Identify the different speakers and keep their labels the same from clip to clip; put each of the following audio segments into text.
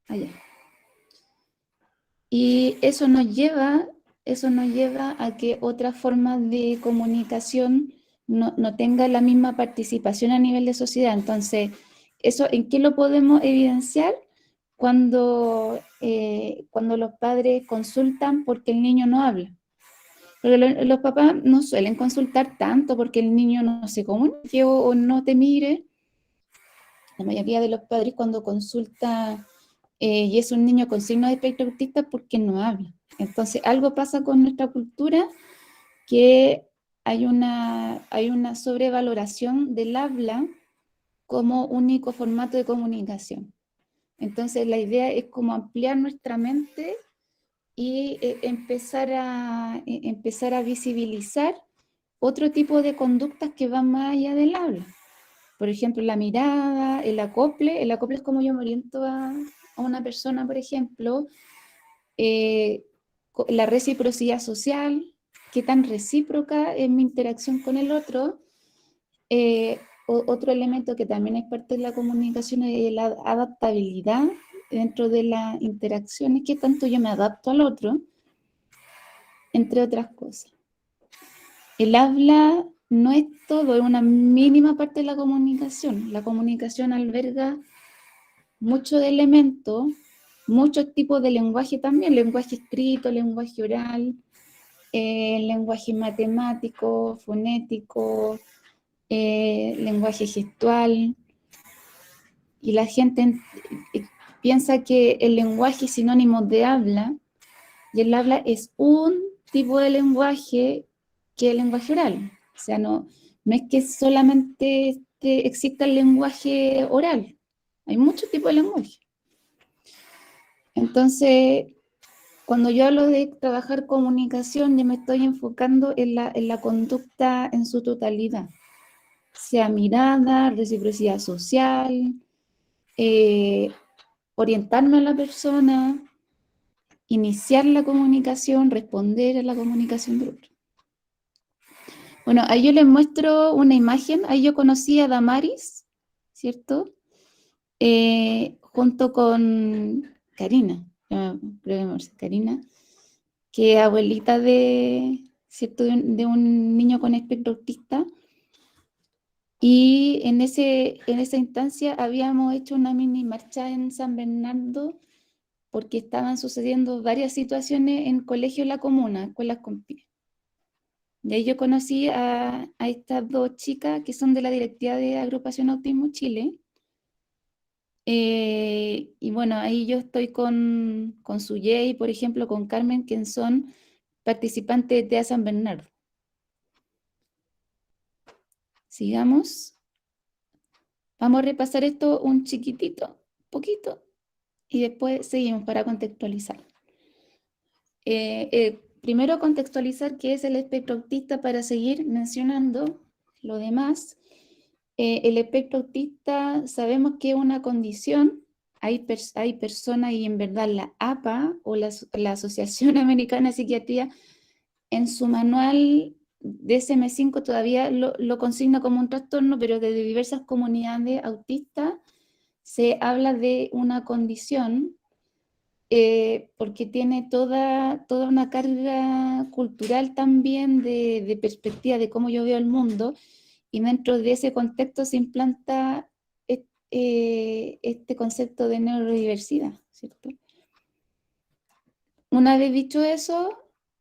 Speaker 1: allá. Y eso nos lleva a que otras formas de comunicación no tengan la misma participación a nivel de sociedad. Entonces, ¿eso en qué lo podemos evidenciar? Cuando los padres consultan porque el niño no habla. Porque los papás no suelen consultar tanto porque el niño no se comunique o no te mire. La mayoría de los padres cuando consulta y es un niño con signos de espectro autista porque no habla. Entonces, algo pasa con nuestra cultura que hay una sobrevaloración del habla como único formato de comunicación. Entonces, la idea es como ampliar nuestra mente y empezar a visibilizar otro tipo de conductas que van más allá del habla. Por ejemplo, la mirada, el acople es como yo me oriento a una persona, por ejemplo, eh, la reciprocidad social, qué tan recíproca es mi interacción con el otro. Otro elemento que también es parte de la comunicación es la adaptabilidad dentro de las interacciones, qué tanto yo me adapto al otro, entre otras cosas. El habla no es todo, es una mínima parte de la comunicación. La comunicación alberga muchos elementos, muchos tipos de lenguaje también, lenguaje escrito, lenguaje oral, lenguaje matemático, fonético, lenguaje gestual. Y la gente piensa que el lenguaje es sinónimo de habla, y el habla es un tipo de lenguaje que es el lenguaje oral. O sea, no es que solamente exista el lenguaje oral, hay muchos tipos de lenguaje. Entonces, cuando yo hablo de trabajar comunicación, yo me estoy enfocando en la conducta en su totalidad, sea mirada, reciprocidad social, orientarme a la persona, iniciar la comunicación, responder a la comunicación de otro. Bueno, ahí yo les muestro una imagen, ahí yo conocí a Damaris, ¿cierto? Junto con Karina, Karina, que es abuelita ¿cierto? De un niño con espectro autista. Y en esa instancia habíamos hecho una mini marcha en San Bernardo porque estaban sucediendo varias situaciones en colegios de la comuna, escuelas con PIE. Y ahí yo conocí a estas dos chicas que son de la directiva de Agrupación Autismo Chile. Y bueno, ahí yo estoy con Suyey, por ejemplo, con Carmen, que son participantes de San Bernardo. Sigamos. Vamos a repasar esto un chiquitito, poquito, y después seguimos para contextualizar. Primero contextualizar qué es el espectro autista para seguir mencionando lo demás. El espectro autista sabemos que es una condición, hay personas y en verdad la APA o la Asociación Americana de Psiquiatría en su manual DSM-5 todavía lo consigna como un trastorno, pero desde diversas comunidades autistas se habla de una condición porque tiene toda una carga cultural también de perspectiva de cómo yo veo el mundo, y dentro de ese contexto se implanta este concepto de neurodiversidad, ¿cierto? Una vez dicho eso,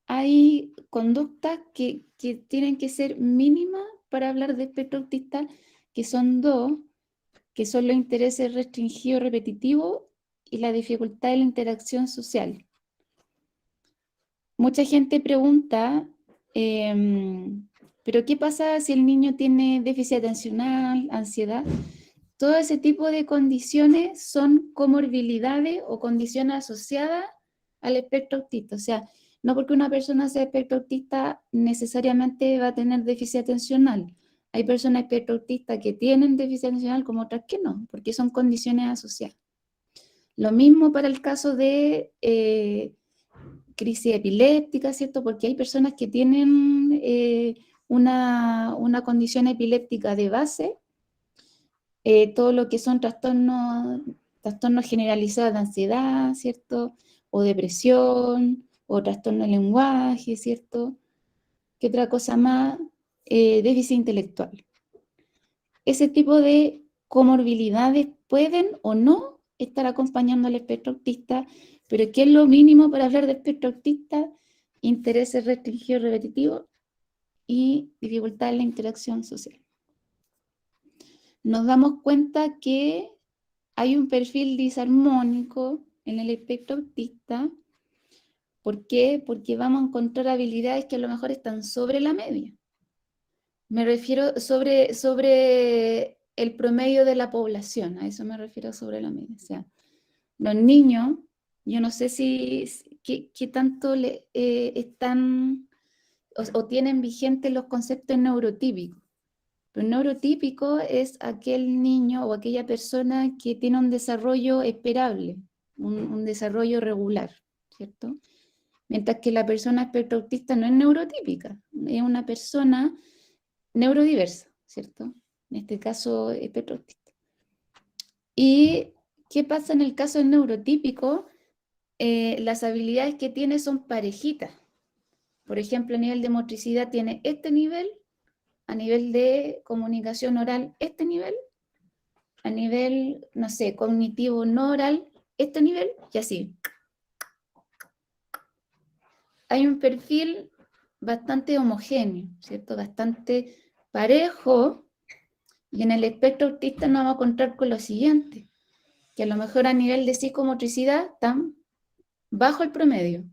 Speaker 1: hay conductas que tienen que ser mínimas para hablar de espectro autista, que son dos, que son los intereses restringidos repetitivos y la dificultad de la interacción social. Mucha gente pregunta, ¿pero qué pasa si el niño tiene déficit atencional, ansiedad? Todo ese tipo de condiciones son comorbilidades o condiciones asociadas al espectro autista. O sea, no porque una persona sea espectro autista necesariamente va a tener déficit atencional. Hay personas espectro autista que tienen déficit atencional como otras que no, porque son condiciones asociadas. Lo mismo para el caso de crisis epiléptica, ¿cierto? Porque hay personas que tienen una condición epiléptica de base, todo lo que son trastornos trastornos generalizados de ansiedad, ¿cierto? O depresión, o trastorno del lenguaje, ¿cierto? ¿Qué otra cosa más? Déficit intelectual. Ese tipo de comorbilidades pueden o no estar acompañando al espectro autista, pero ¿qué es lo mínimo para hablar de espectro autista? Intereses restringidos repetitivos y dificultad en la interacción social. Nos damos cuenta que hay un perfil disarmónico en el espectro autista. ¿Por qué? Porque vamos a encontrar habilidades que a lo mejor están sobre la media. Me refiero sobre el promedio de la población, a eso me refiero sobre la media. O sea, los niños, yo no sé qué tanto están o tienen vigentes los conceptos neurotípicos. Pero neurotípico es aquel niño o aquella persona que tiene un desarrollo esperable, un desarrollo regular, ¿cierto? Mientras que la persona espectro autista no es neurotípica, es una persona neurodiversa, ¿cierto? En este caso, espectro autista. ¿Y qué pasa en el caso del neurotípico? Las habilidades que tiene son parejitas. Por ejemplo, a nivel de motricidad tiene este nivel, a nivel de comunicación oral este nivel, a nivel, no sé, cognitivo no oral este nivel, y así. Hay un perfil bastante homogéneo, ¿cierto? Bastante parejo, y en el espectro autista nos vamos a encontrar con lo siguiente, que a lo mejor a nivel de psicomotricidad están bajo el promedio,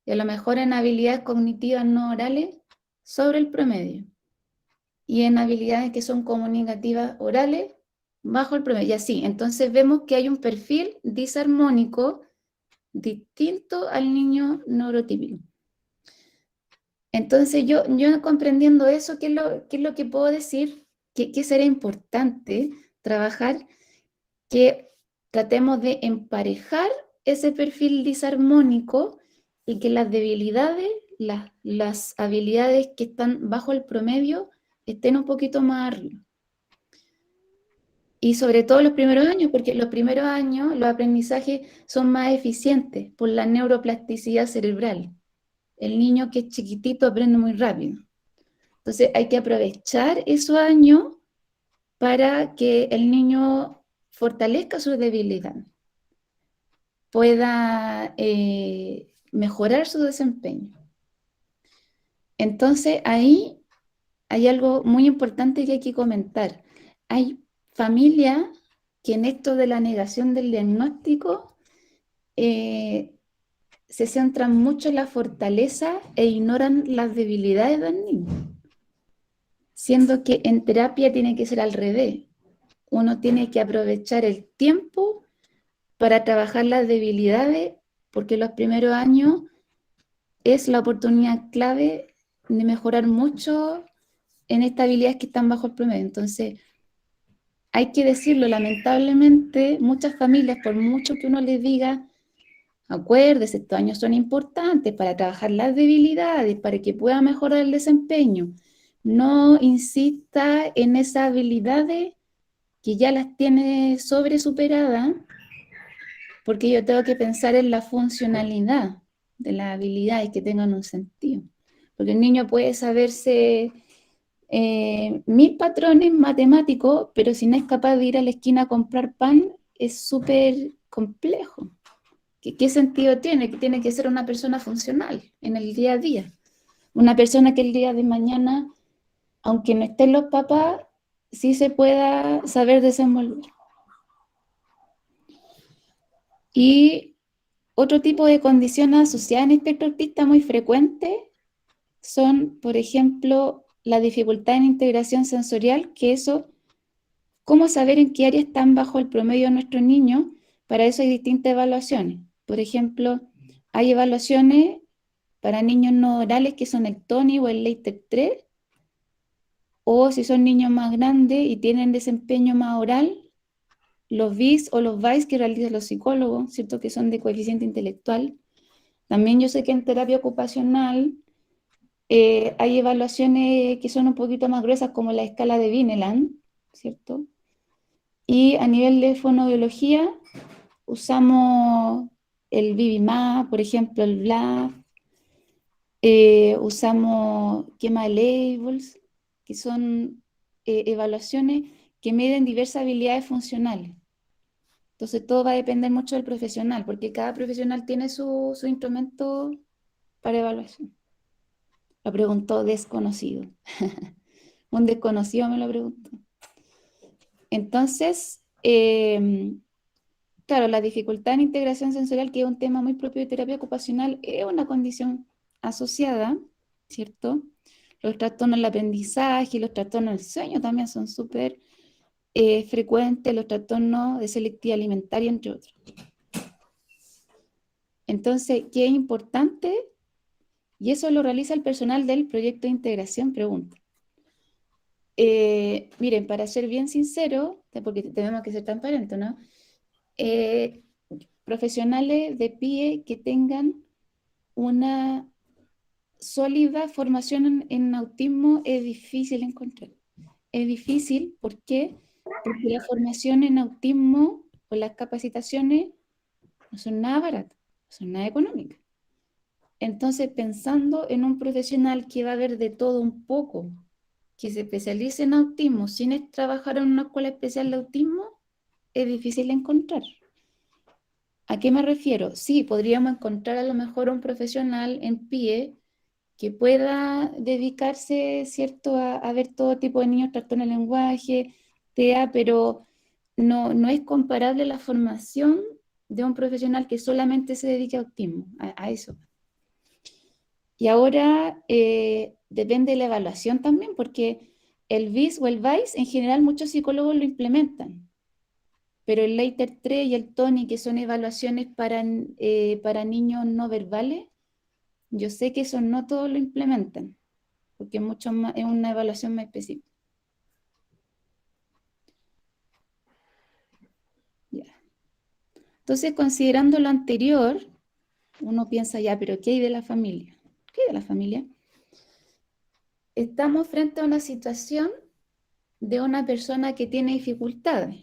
Speaker 1: y a lo mejor en habilidades cognitivas no orales sobre el promedio, y en habilidades que son comunicativas orales bajo el promedio, y así. Entonces vemos que hay un perfil disarmónico distinto al niño neurotípico. Entonces yo comprendiendo eso, ¿qué es lo que puedo decir? ¿Qué será importante trabajar? Que tratemos de emparejar ese perfil disarmónico y que las debilidades, las habilidades que están bajo el promedio estén un poquito más arriba. Y sobre todo los primeros años, porque los primeros años los aprendizajes son más eficientes por la neuroplasticidad cerebral. El niño que es chiquitito aprende muy rápido. Entonces hay que aprovechar esos años para que el niño fortalezca su debilidad, pueda mejorar su desempeño. Entonces ahí hay algo muy importante que hay que comentar. Hay familias que en esto de la negación del diagnóstico se centran mucho en la fortaleza e ignoran las debilidades del niño, siendo que en terapia tiene que ser al revés. Uno tiene que aprovechar el tiempo para trabajar las debilidades, porque los primeros años es la oportunidad clave de mejorar mucho en estas habilidades que están bajo el promedio. Entonces, hay que decirlo, lamentablemente, muchas familias, por mucho que uno les diga, acuérdese, estos años son importantes para trabajar las debilidades, para que pueda mejorar el desempeño. No insista en esas habilidades que ya las tiene sobresuperadas, porque yo tengo que pensar en la funcionalidad de las habilidades que tengan un sentido. Porque el niño puede saberse 1000 patrones matemáticos, pero si no es capaz de ir a la esquina a comprar pan, es súper complejo. ¿Qué sentido tiene? Que tiene que ser una persona funcional en el día a día. Una persona que el día de mañana, aunque no estén los papás, sí se pueda saber desenvolver. Y otro tipo de condiciones asociadas en espectro autista muy frecuente son, por ejemplo, la dificultad en integración sensorial, que eso, ¿cómo saber en qué área están bajo el promedio de nuestros niños? Para eso hay distintas evaluaciones. Por ejemplo, hay evaluaciones para niños no orales que son el TONI o el Leiter 3, o si son niños más grandes y tienen desempeño más oral, los BIS o los VICE que realizan los psicólogos, ¿cierto? Que son de coeficiente intelectual. También yo sé que en terapia ocupacional hay evaluaciones que son un poquito más gruesas como la escala de Vineland, ¿cierto? Y a nivel de fonobiología, usamos el BBMAP, por ejemplo, el BLAF, usamos quema labels, que son evaluaciones que miden diversas habilidades funcionales. Entonces todo va a depender mucho del profesional, porque cada profesional tiene su instrumento para evaluación. Lo preguntó desconocido. Un desconocido me lo preguntó. Entonces, claro, la dificultad en integración sensorial, que es un tema muy propio de terapia ocupacional, es una condición asociada, ¿cierto? Los trastornos del aprendizaje, los trastornos del sueño también son súper frecuentes, los trastornos de selectividad alimentaria, entre otros. Entonces, ¿qué es importante? Y eso lo realiza el personal del proyecto de integración, pregunta. Miren, para ser bien sincero, porque tenemos que ser transparentes, ¿no? Profesionales de PIE que tengan una sólida formación en autismo es difícil encontrar. Es difícil, ¿por qué? Porque la formación en autismo o las capacitaciones no son nada baratas, no son nada económicas. Entonces, pensando en un profesional que va a ver de todo un poco, que se especialice en autismo sin trabajar en una escuela especial de autismo, es difícil encontrar. ¿A qué me refiero? Sí, podríamos encontrar a lo mejor un profesional en PIE que pueda dedicarse, ¿cierto?, a ver todo tipo de niños, trastorno del lenguaje, TEA, pero no es comparable la formación de un profesional que solamente se dedique a autismo, a eso. Y ahora depende de la evaluación también, porque el BIS o el VICE en general muchos psicólogos lo implementan, pero el Leiter 3 y el TONI, que son evaluaciones para niños no verbales, yo sé que eso no todos lo implementan, porque mucho más, es una evaluación más específica. Ya. Entonces, considerando lo anterior, uno piensa ya, pero ¿qué hay de la familia? ¿Qué hay de la familia? Estamos frente a una situación de una persona que tiene dificultades,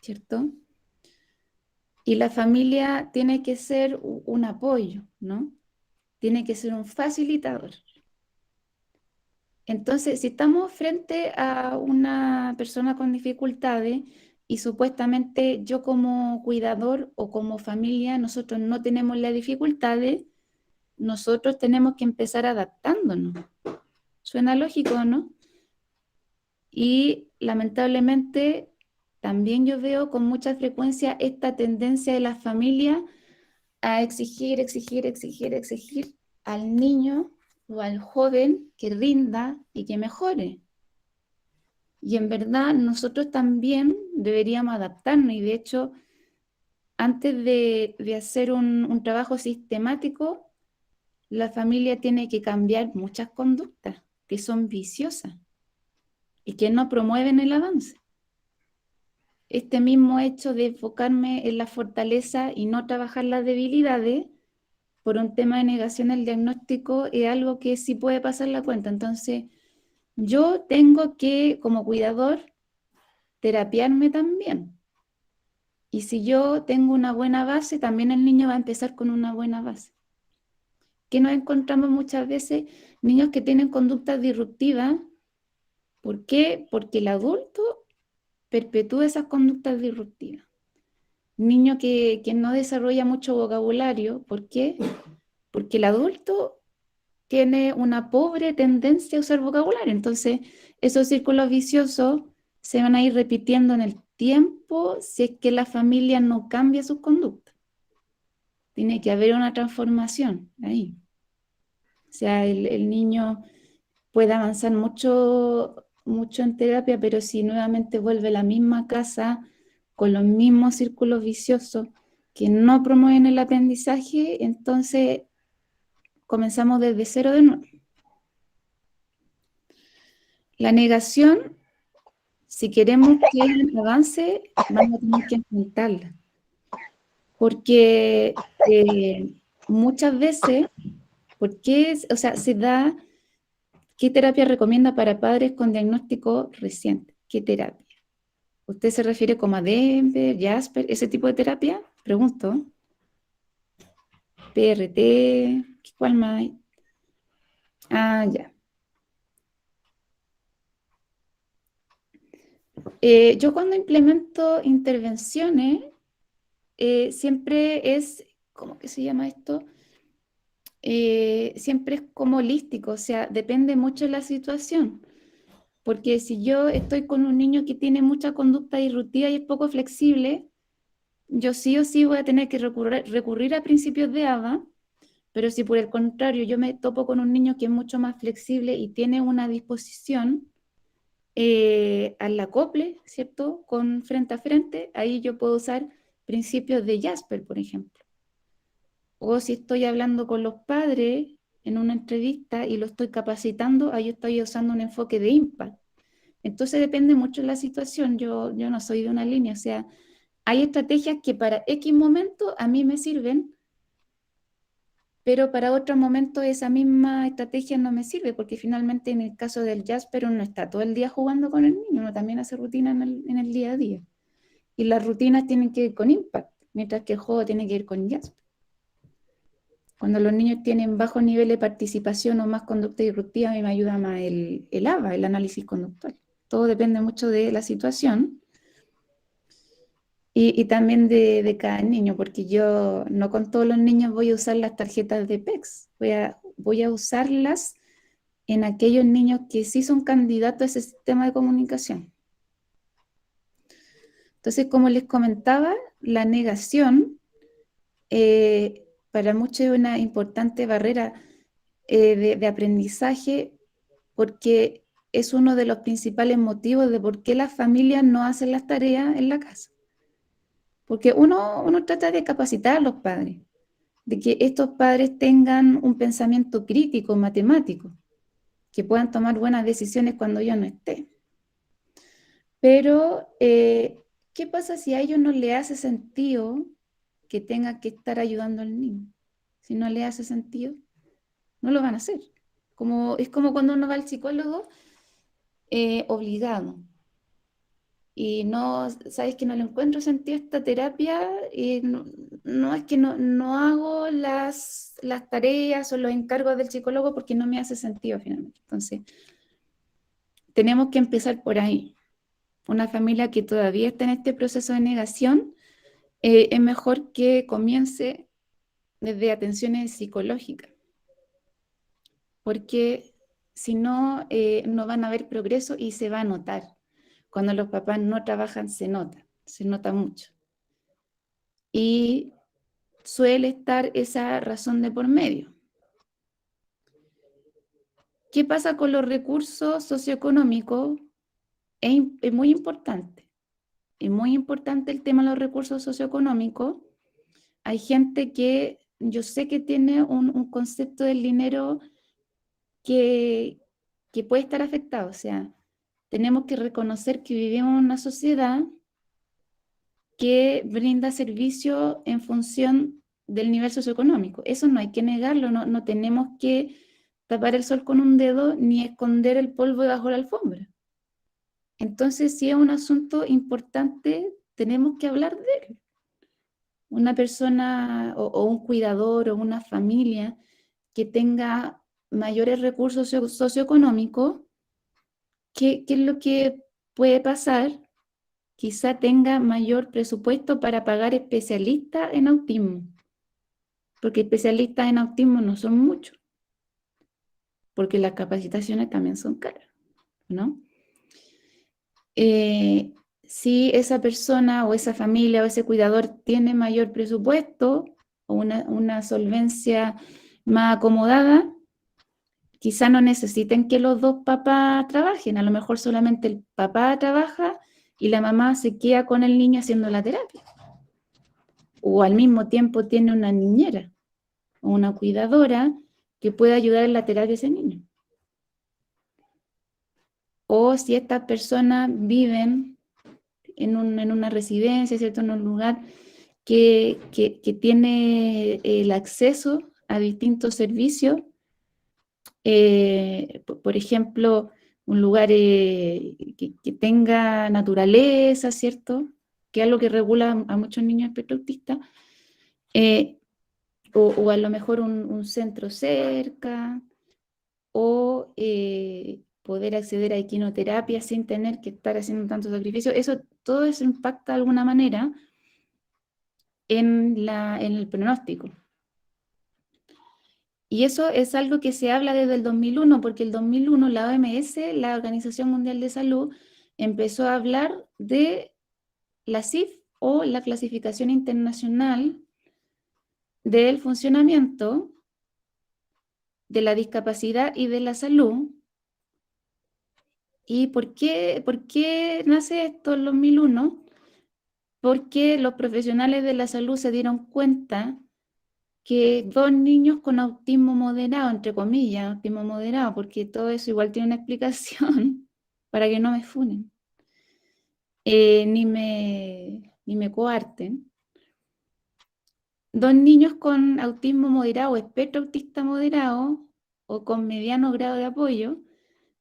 Speaker 1: ¿cierto? Y la familia tiene que ser un apoyo, ¿no? Tiene que ser un facilitador. Entonces, si estamos frente a una persona con dificultades y supuestamente yo como cuidador o como familia, nosotros no tenemos las dificultades, nosotros tenemos que empezar adaptándonos. Suena lógico, ¿no? Y lamentablemente también yo veo con mucha frecuencia esta tendencia de las familias a exigir, exigir, exigir, exigir al niño o al joven que rinda y que mejore. Y en verdad nosotros también deberíamos adaptarnos y de hecho antes de hacer un trabajo sistemático, la familia tiene que cambiar muchas conductas que son viciosas y que no promueven el avance. Este mismo hecho de enfocarme en la fortaleza y no trabajar las debilidades por un tema de negación al diagnóstico es algo que sí puede pasar la cuenta. Entonces, yo tengo que, como cuidador, terapiarme también. Y si yo tengo una buena base, también el niño va a empezar con una buena base. ¿Qué nos encontramos muchas veces? Niños que tienen conductas disruptivas. ¿Por qué? Porque el adulto perpetúa esas conductas disruptivas. Niño que no desarrolla mucho vocabulario. ¿Por qué? Porque el adulto tiene una pobre tendencia a usar vocabulario. Entonces, esos círculos viciosos se van a ir repitiendo en el tiempo si es que la familia no cambia sus conductas. Tiene que haber una transformación ahí. O sea, el niño puede avanzar mucho, mucho en terapia, pero si nuevamente vuelve a la misma casa con los mismos círculos viciosos que no promueven el aprendizaje, entonces comenzamos desde cero de nuevo. La negación, si queremos que haya un avance, vamos a tener que enfrentarla. Porque muchas veces, o sea, se da, ¿qué terapia recomienda para padres con diagnóstico reciente? ¿Qué terapia? ¿Usted se refiere como a Denver, Jasper, ese tipo de terapia? Pregunto. PRT, ¿cuál más hay? Ah, ya. Yo cuando implemento intervenciones, siempre es, ¿cómo que se llama esto? Siempre es como holístico, o sea, depende mucho de la situación. Porque si yo estoy con un niño que tiene mucha conducta disruptiva y es poco flexible, yo sí o sí voy a tener que recurrir a principios de ABA, pero si por el contrario yo me topo con un niño que es mucho más flexible y tiene una disposición al acople, ¿cierto? Con frente a frente, ahí yo puedo usar principios de Jasper, por ejemplo. O si estoy hablando con los padres en una entrevista y lo estoy capacitando, ahí estoy usando un enfoque de impact. Entonces depende mucho de la situación, yo no soy de una línea, o sea, hay estrategias que para X momento a mí me sirven, pero para otros momentos esa misma estrategia no me sirve, porque finalmente en el caso del Jasper uno está todo el día jugando con el niño, uno también hace rutina en el día a día. Y las rutinas tienen que ir con impact, mientras que el juego tiene que ir con Jasper. Cuando los niños tienen bajo nivel de participación o más conducta disruptiva, a mí me ayuda más el ABA, el análisis conductual. Todo depende mucho de la situación y también de cada niño, porque yo no con todos los niños voy a usar las tarjetas de PECS, voy a usarlas en aquellos niños que sí son candidatos a ese sistema de comunicación. Entonces, como les comentaba, la negación para muchos es una importante barrera de aprendizaje porque es uno de los principales motivos de por qué las familias no hacen las tareas en la casa. Porque uno trata de capacitar a los padres, de que estos padres tengan un pensamiento crítico, matemático, que puedan tomar buenas decisiones cuando yo no esté. Pero, ¿qué pasa si a ellos no le hace sentido que tenga que estar ayudando al niño? Si no le hace sentido, no lo van a hacer. Es como cuando uno va al psicólogo obligado y no, sabes que no le encuentro sentido a esta terapia y no es que no hago las tareas o los encargos del psicólogo porque no me hace sentido finalmente. Entonces, tenemos que empezar por ahí. Una familia que todavía está en este proceso de negación, es mejor que comience desde atenciones psicológicas, porque si no, no van a haber progreso y se va a notar. Cuando los papás no trabajan, se nota mucho. Y suele estar esa razón de por medio. ¿Qué pasa con los recursos socioeconómicos? Es muy importante. Es muy importante el tema de los recursos socioeconómicos. Hay gente que yo sé que tiene un concepto del dinero que, que puede estar afectado. O sea, tenemos que reconocer que vivimos en una sociedad que brinda servicio en función del nivel socioeconómico. Eso no hay que negarlo, no tenemos que tapar el sol con un dedo ni esconder el polvo debajo de la alfombra. Entonces, si es un asunto importante, tenemos que hablar de él. Una persona o un cuidador o una familia que tenga mayores recursos socioeconómicos, ¿qué es lo que puede pasar? Quizá tenga mayor presupuesto para pagar especialistas en autismo, porque especialistas en autismo no son muchos, porque las capacitaciones también son caras, ¿no? Si esa persona o esa familia o ese cuidador tiene mayor presupuesto o una solvencia más acomodada, quizá no necesiten que los dos papás trabajen, a lo mejor solamente el papá trabaja y la mamá se queda con el niño haciendo la terapia. O al mismo tiempo tiene una niñera o una cuidadora que puede ayudar en la terapia a ese niño. O si estas personas viven en una residencia, ¿cierto? En un lugar que tiene el acceso a distintos servicios, por ejemplo, un lugar que tenga naturaleza, ¿cierto? Que es algo que regula a muchos niños espectro autista, o a lo mejor un centro cerca, o poder acceder a equinoterapia sin tener que estar haciendo tanto sacrificio. Todo eso impacta de alguna manera en el pronóstico. Y eso es algo que se habla desde el 2001, porque el 2001 la OMS, la Organización Mundial de Salud, empezó a hablar de la CIF, o la Clasificación Internacional del Funcionamiento de la Discapacidad y de la Salud. ¿Y por qué nace esto en 2001? Porque los profesionales de la salud se dieron cuenta que 2 niños con autismo moderado, entre comillas, autismo moderado, porque todo eso igual tiene una explicación para que no me funen, ni me coarten. 2 niños con autismo moderado o espectro autista moderado o con mediano grado de apoyo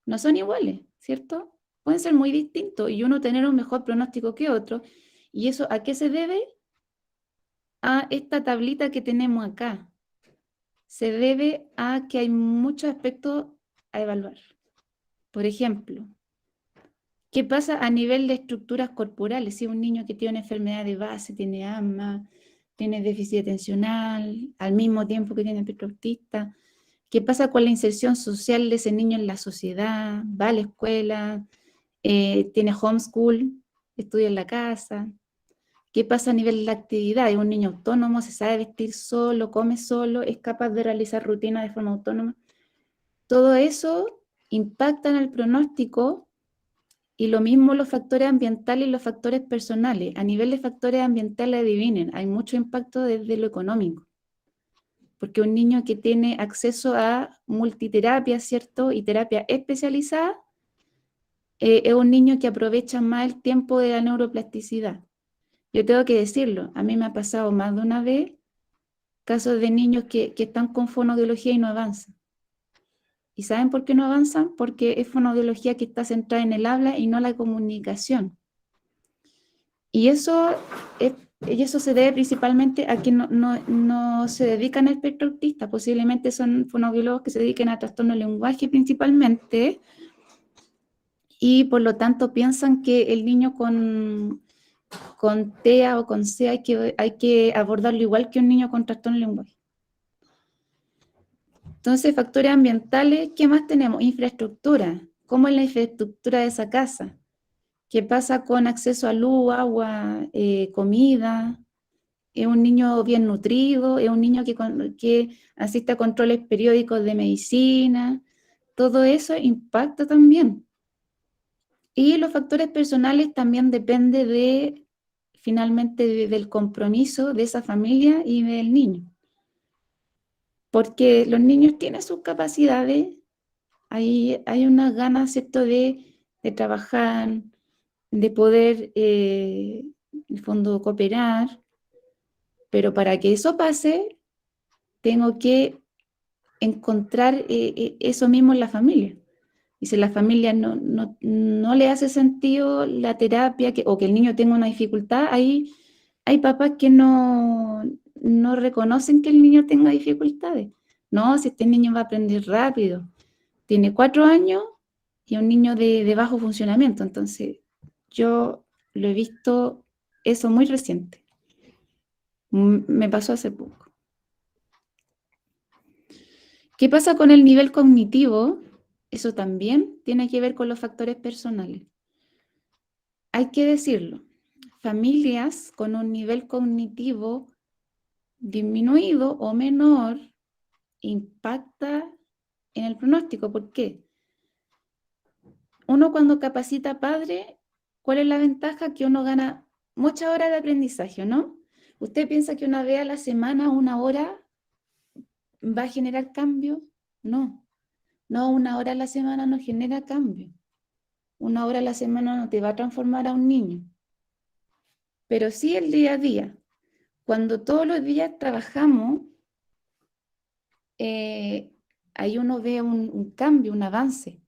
Speaker 1: no son iguales, ¿cierto? Pueden ser muy distintos y uno tener un mejor pronóstico que otro. ¿Y eso a qué se debe? A esta tablita que tenemos acá. Se debe a que hay muchos aspectos a evaluar. Por ejemplo, ¿qué pasa a nivel de estructuras corporales? Si un niño que tiene una enfermedad de base, tiene asma, tiene déficit atencional, al mismo tiempo que tiene espectro autista, ¿qué pasa con la inserción social de ese niño en la sociedad? ¿Va a la escuela? ¿Tiene homeschool? ¿Estudia en la casa? ¿Qué pasa a nivel de la actividad? ¿Es un niño autónomo? ¿Se sabe vestir solo? ¿Come solo? ¿Es capaz de realizar rutinas de forma autónoma? Todo eso impacta en el pronóstico, y lo mismo los factores ambientales y los factores personales. A nivel de factores ambientales, adivinen, hay mucho impacto desde lo económico, porque un niño que tiene acceso a multiterapia, ¿cierto? Y terapia especializada, es un niño que aprovecha más el tiempo de la neuroplasticidad. Yo tengo que decirlo, a mí me ha pasado más de una vez casos de niños que están con fonoaudiología y no avanzan. ¿Y saben por qué no avanzan? Porque es fonoaudiología que está centrada en el habla y no la comunicación. Y eso se debe principalmente a que no se dedican al espectro autista. Posiblemente son fonoaudiólogos que se dediquen a trastorno del lenguaje principalmente, y por lo tanto piensan que el niño con TEA o con C hay que abordarlo igual que un niño con trastorno del lenguaje. Entonces, factores ambientales, ¿qué más tenemos? Infraestructura. ¿Cómo es la infraestructura de esa casa? ¿Qué pasa con acceso a luz, agua, comida? ¿Es un niño bien nutrido? ¿Es un niño que asiste a controles periódicos de medicina? Todo eso impacta también. Y los factores personales también depende finalmente del compromiso de esa familia y del niño. Porque los niños tienen sus capacidades, hay unas ganas, ¿cierto?, de trabajar, de poder, en el fondo, cooperar, pero para que eso pase, tengo que encontrar eso mismo en la familia. Y si la familia no le hace sentido la terapia, o que el niño tenga una dificultad, ahí hay papás que no reconocen que el niño tenga dificultades. No, si este niño va a aprender rápido, tiene 4 años y es un niño de bajo funcionamiento. Entonces, yo lo he visto eso muy reciente. Me pasó hace poco. ¿Qué pasa con el nivel cognitivo? Eso también tiene que ver con los factores personales. Hay que decirlo, familias con un nivel cognitivo disminuido o menor impacta en el pronóstico. ¿Por qué? Uno, cuando capacita padre, ¿cuál es la ventaja? Que uno gana muchas horas de aprendizaje, ¿no? ¿Usted piensa que una vez a la semana, 1 hora, va a generar cambio? No, 1 hora a la semana no genera cambio. 1 hora a la semana no te va a transformar a un niño. Pero sí el día a día. Cuando todos los días trabajamos, ahí uno ve un cambio, un avance.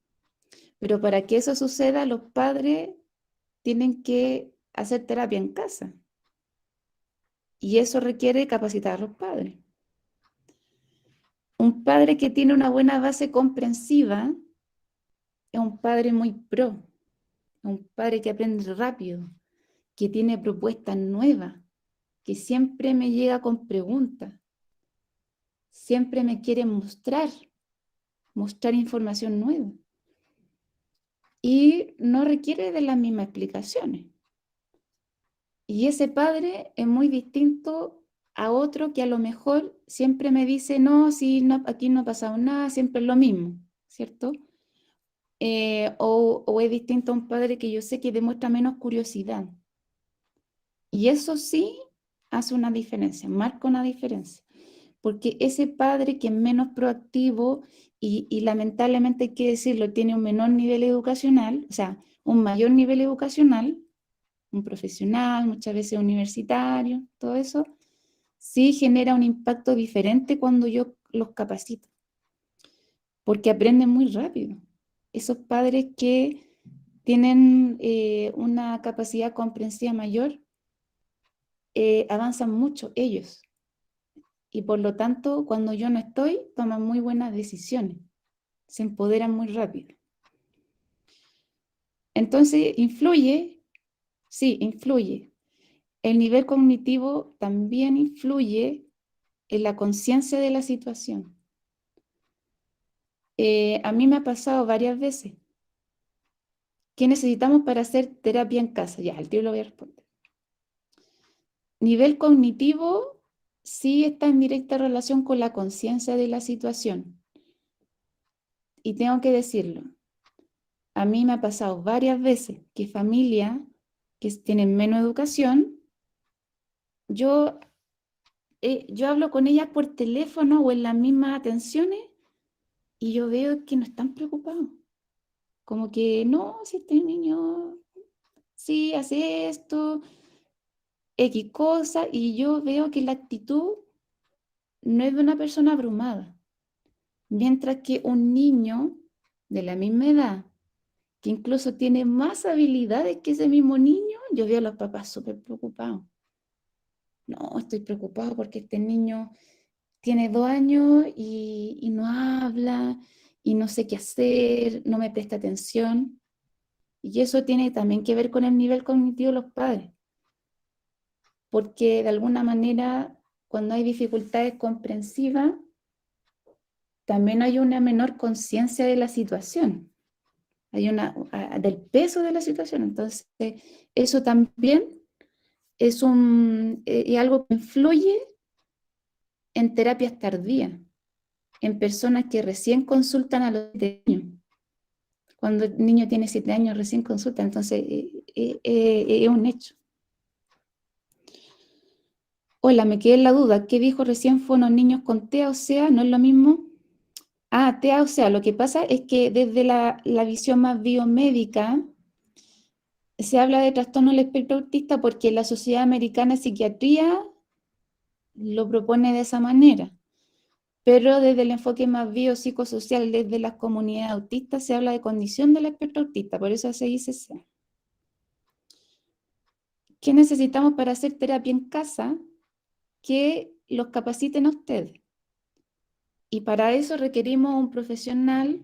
Speaker 1: Pero para que eso suceda, los padres tienen que hacer terapia en casa. Y eso requiere capacitar a los padres. Un padre que tiene una buena base comprensiva es un padre muy pro, es un padre que aprende rápido, que tiene propuestas nuevas, que siempre me llega con preguntas, siempre me quiere mostrar información nueva. Y no requiere de las mismas explicaciones. Y ese padre es muy distinto a otro que a lo mejor siempre me dice, no, sí, no, aquí no ha pasado nada, siempre es lo mismo, ¿cierto? O es distinto a un padre que yo sé que demuestra menos curiosidad. Y eso sí hace una diferencia, marca una diferencia. Porque ese padre que es menos proactivo y lamentablemente hay que decirlo, tiene un menor nivel educacional, o sea, un mayor nivel educacional, un profesional, muchas veces universitario, todo eso, sí genera un impacto diferente cuando yo los capacito, porque aprenden muy rápido. Esos padres que tienen una capacidad comprensiva mayor, avanzan mucho ellos. Y por lo tanto, cuando yo no estoy, toman muy buenas decisiones, se empoderan muy rápido. Entonces, influye, sí, influye. El nivel cognitivo también influye en la conciencia de la situación. A mí me ha pasado varias veces. ¿Qué necesitamos para hacer terapia en casa? Ya, al tiro lo voy a responder. Nivel cognitivo sí está en directa relación con la conciencia de la situación. Y tengo que decirlo. A mí me ha pasado varias veces que familias que tienen menos educación, yo hablo con ellas por teléfono o en las mismas atenciones y yo veo que no están preocupados. Como que, no, si este niño, sí, hace esto, X cosa, y yo veo que la actitud no es de una persona abrumada. Mientras que un niño de la misma edad, que incluso tiene más habilidades que ese mismo niño, yo veo a los papás súper preocupados. No, estoy preocupado porque este niño tiene 2 años y no habla y no sé qué hacer, no me presta atención. Y eso tiene también que ver con el nivel cognitivo de los padres, porque de alguna manera cuando hay dificultades comprensivas, también hay una menor conciencia de la situación, hay del peso de la situación. Entonces, eso también es algo que influye en terapias tardías, en personas que recién consultan a los 7 años. Cuando el niño tiene 7 años, recién consulta, entonces es un hecho. Hola, me quedé en la duda. ¿Qué dijo recién? ¿Fue unos niños con TEA o SEA? ¿No es lo mismo? Ah, TEA o SEA. Lo que pasa es que desde la visión más biomédica se habla de trastorno del espectro autista porque la Sociedad Americana de Psiquiatría lo propone de esa manera. Pero desde el enfoque más biopsicosocial, desde las comunidades autistas, se habla de condición del espectro autista, por eso se dice SEA. ¿Qué necesitamos para hacer terapia en casa? Que los capaciten a ustedes. Y para eso requerimos un profesional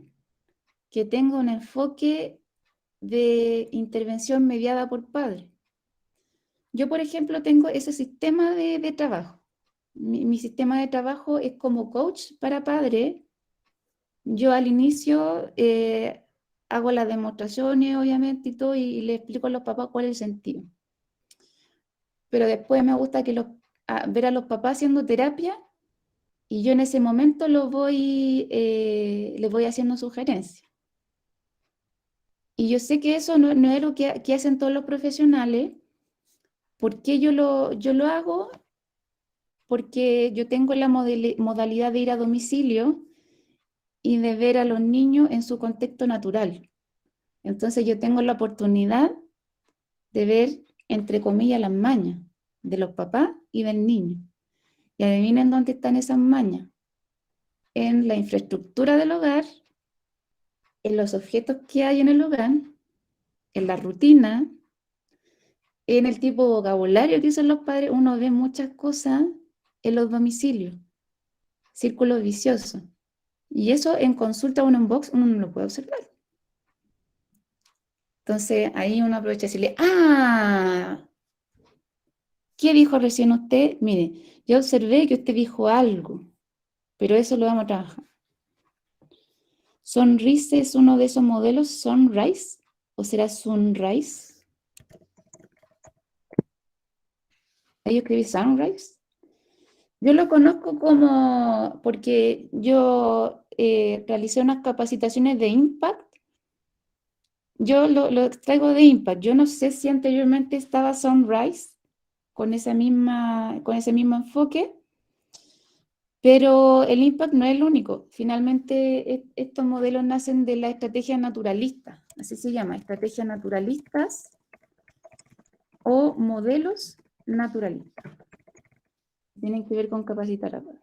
Speaker 1: que tenga un enfoque de intervención mediada por padres. Yo, por ejemplo, tengo ese sistema de trabajo. Mi sistema de trabajo es como coach para padres. Yo al inicio hago las demostraciones, obviamente, y todo, y le explico a los papás cuál es el sentido. Pero después me gusta ver a los papás haciendo terapia y yo en ese momento les voy haciendo sugerencias. Y yo sé que eso no es lo que hacen todos los profesionales. ¿Por qué yo lo hago? Porque yo tengo la modalidad de ir a domicilio y de ver a los niños en su contexto natural. Entonces yo tengo la oportunidad de ver, entre comillas, las mañas de los papás y del niño. Y adivinen dónde están esas mañas. En la infraestructura del hogar en los objetos que hay en el hogar, en la rutina, en el tipo de vocabulario que usan los padres, uno ve muchas cosas en los domicilios, círculos viciosos. Y eso en consulta o en un box uno no lo puede observar. Entonces ahí uno aprovecha y decirle, ¿qué dijo recién usted? Mire, yo observé que usted dijo algo, pero eso lo vamos a trabajar. ¿Sonrise es uno de esos modelos, Sunrise? ¿O será Sunrise? Ahí escribí Sunrise. Yo lo conozco como, porque yo realicé unas capacitaciones de Impact. Yo lo extraigo de Impact. Yo no sé si anteriormente estaba Sunrise con ese mismo enfoque, pero el Impact no es el único. Finalmente, estos modelos nacen de la estrategia naturalista, así se llama, estrategias naturalistas o modelos naturalistas. Tienen que ver con capacitar a todos.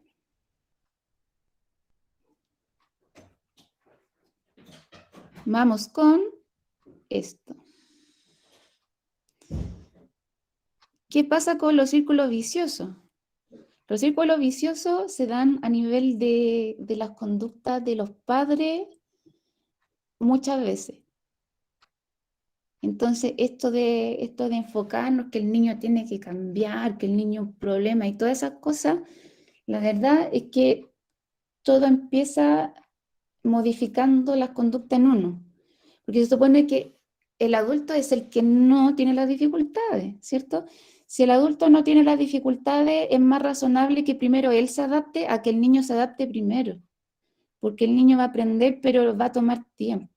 Speaker 1: Vamos con esto. ¿Qué pasa con los círculos viciosos? Los círculos viciosos se dan a nivel de las conductas de los padres muchas veces. Entonces, esto de enfocarnos que el niño tiene que cambiar, que el niño es un problema y todas esas cosas, la verdad es que todo empieza modificando las conductas en uno. Porque se supone que el adulto es el que no tiene las dificultades, ¿cierto? Si el adulto no tiene las dificultades, es más razonable que primero él se adapte a que el niño se adapte primero. Porque el niño va a aprender, pero va a tomar tiempo.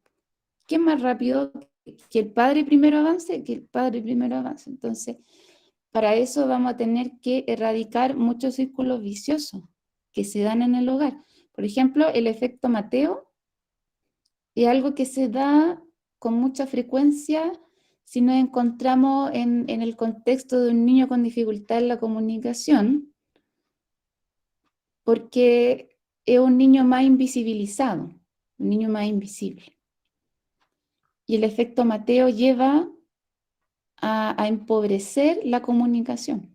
Speaker 1: ¿Qué es más rápido que el padre primero avance? Que el padre primero avance. Entonces, para eso vamos a tener que erradicar muchos círculos viciosos que se dan en el hogar. Por ejemplo, el efecto Mateo es algo que se da con mucha frecuencia si nos encontramos en el contexto de un niño con dificultad en la comunicación, porque es un niño más invisibilizado, un niño más invisible. Y el efecto Mateo lleva a empobrecer la comunicación.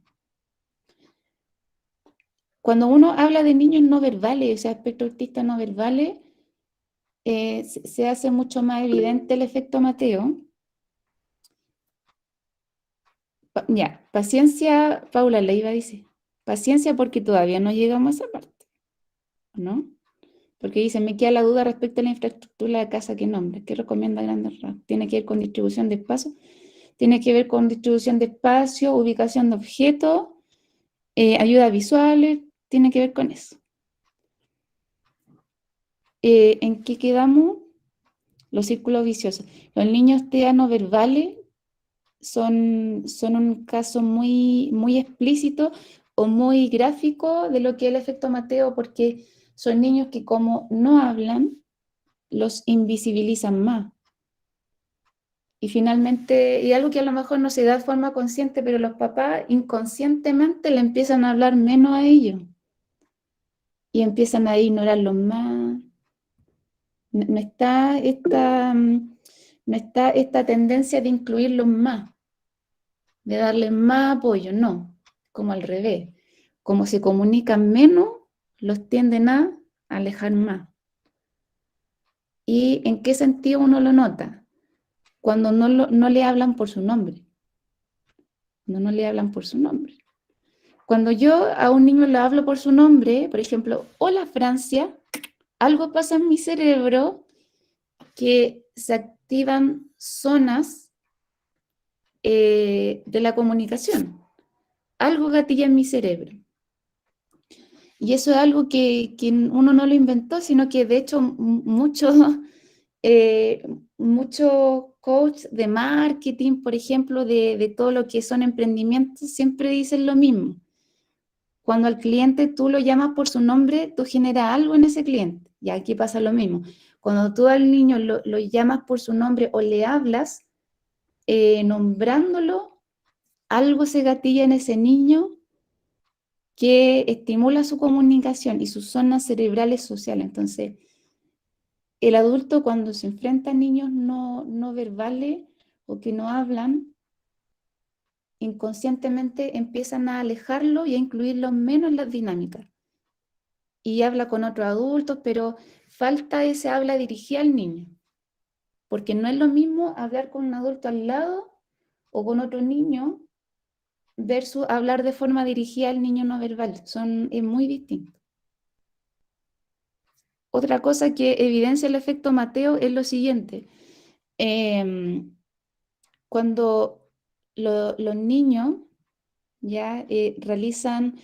Speaker 1: Cuando uno habla de niños no verbales, o sea, espectro autista no verbales, se hace mucho más evidente el efecto Mateo. Ya, paciencia, Paula Leiva dice, paciencia porque todavía no llegamos a esa parte, ¿no? Porque dice, me queda la duda respecto a la infraestructura de casa que nombra, ¿qué recomienda grandes rasgos? Tiene que ver con distribución de espacio, tiene que ver con distribución de espacio, ubicación de objetos, ayudas visuales, tiene que ver con eso. ¿En qué quedamos? Los círculos viciosos. Los niños TEA no verbales son un caso muy, muy explícito o muy gráfico de lo que es el efecto Mateo, porque son niños que como no hablan, los invisibilizan más. Y finalmente, y algo que a lo mejor no se da de forma consciente, pero los papás inconscientemente le empiezan a hablar menos a ellos y empiezan a ignorarlos más. No está esta tendencia de incluirlos más, de darles más apoyo, no, como al revés. Como se comunican menos, los tienden a alejar más. ¿Y en qué sentido uno lo nota? Cuando no le hablan por su nombre. Cuando no le hablan por su nombre. Cuando yo a un niño le hablo por su nombre, por ejemplo, hola Francia, algo pasa en mi cerebro que se activan zonas de la comunicación. Algo gatilla en mi cerebro. Y eso es algo que uno no lo inventó, sino que de hecho muchos coaches de marketing, por ejemplo, de todo lo que son emprendimientos, siempre dicen lo mismo. Cuando al cliente tú lo llamas por su nombre, tú generas algo en ese cliente. Y aquí pasa lo mismo. Cuando tú al niño lo llamas por su nombre o le hablas, nombrándolo, algo se gatilla en ese niño que estimula su comunicación y sus zonas cerebrales sociales. Entonces, el adulto cuando se enfrenta a niños no verbales o que no hablan, inconscientemente empiezan a alejarlo y a incluirlo menos en las dinámicas. Y habla con otros adultos, pero falta ese habla dirigida al niño. Porque no es lo mismo hablar con un adulto al lado o con otro niño versus hablar de forma dirigida al niño no verbal. Es muy distinto. Otra cosa que evidencia el efecto Mateo es lo siguiente. Cuando los niños ya realizan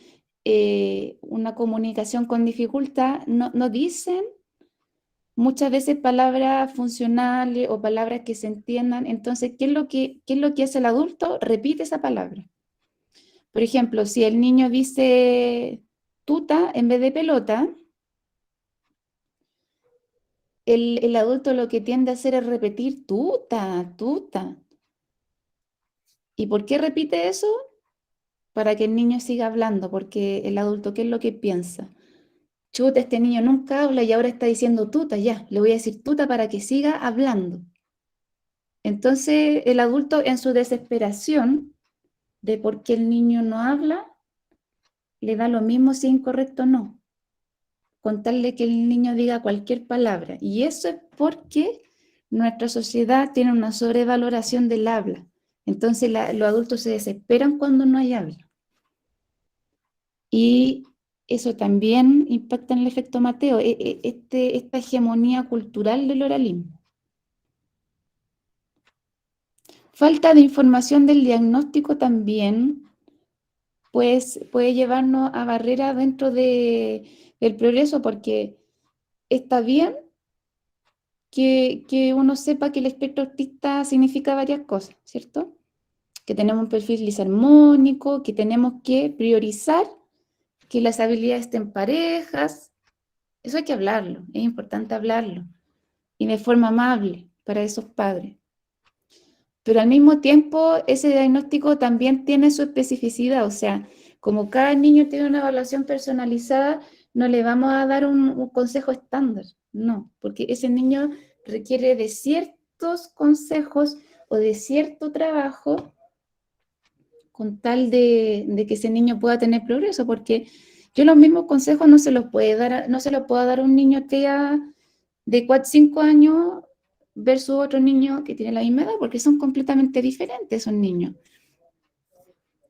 Speaker 1: una comunicación con dificultad, no dicen muchas veces palabras funcionales o palabras que se entiendan. Entonces, qué es lo que hace el adulto? Repite esa palabra. Por ejemplo, si el niño dice tuta en vez de pelota, el adulto lo que tiende a hacer es repetir tuta, tuta. ¿Y por qué repite eso? Para que el niño siga hablando, porque el adulto, ¿qué es lo que piensa? Chuta, este niño nunca habla y ahora está diciendo tuta, ya, le voy a decir tuta para que siga hablando. Entonces, el adulto en su desesperación de por qué el niño no habla, le da lo mismo si es incorrecto o no, con tal de que el niño diga cualquier palabra. Y eso es porque nuestra sociedad tiene una sobrevaloración del habla. Entonces, los adultos se desesperan cuando no hay habla. Y eso también impacta en el efecto Mateo, esta hegemonía cultural del oralismo. Falta de información del diagnóstico también, pues puede llevarnos a barreras dentro del progreso, porque está bien que uno sepa que el espectro autista significa varias cosas, ¿cierto? Que tenemos un perfil disarmónico, que tenemos que priorizar que las habilidades estén parejas. Eso hay que hablarlo, es importante hablarlo, y de forma amable para esos padres. Pero al mismo tiempo, ese diagnóstico también tiene su especificidad, o sea, como cada niño tiene una evaluación personalizada, no le vamos a dar un consejo estándar, no, porque ese niño requiere de ciertos consejos o de cierto trabajo con tal de que ese niño pueda tener progreso, porque yo los mismos consejos no se los no se los puedo dar a un niño que ya de 4, 5 años versus otro niño que tiene la misma edad, porque son completamente diferentes esos niños.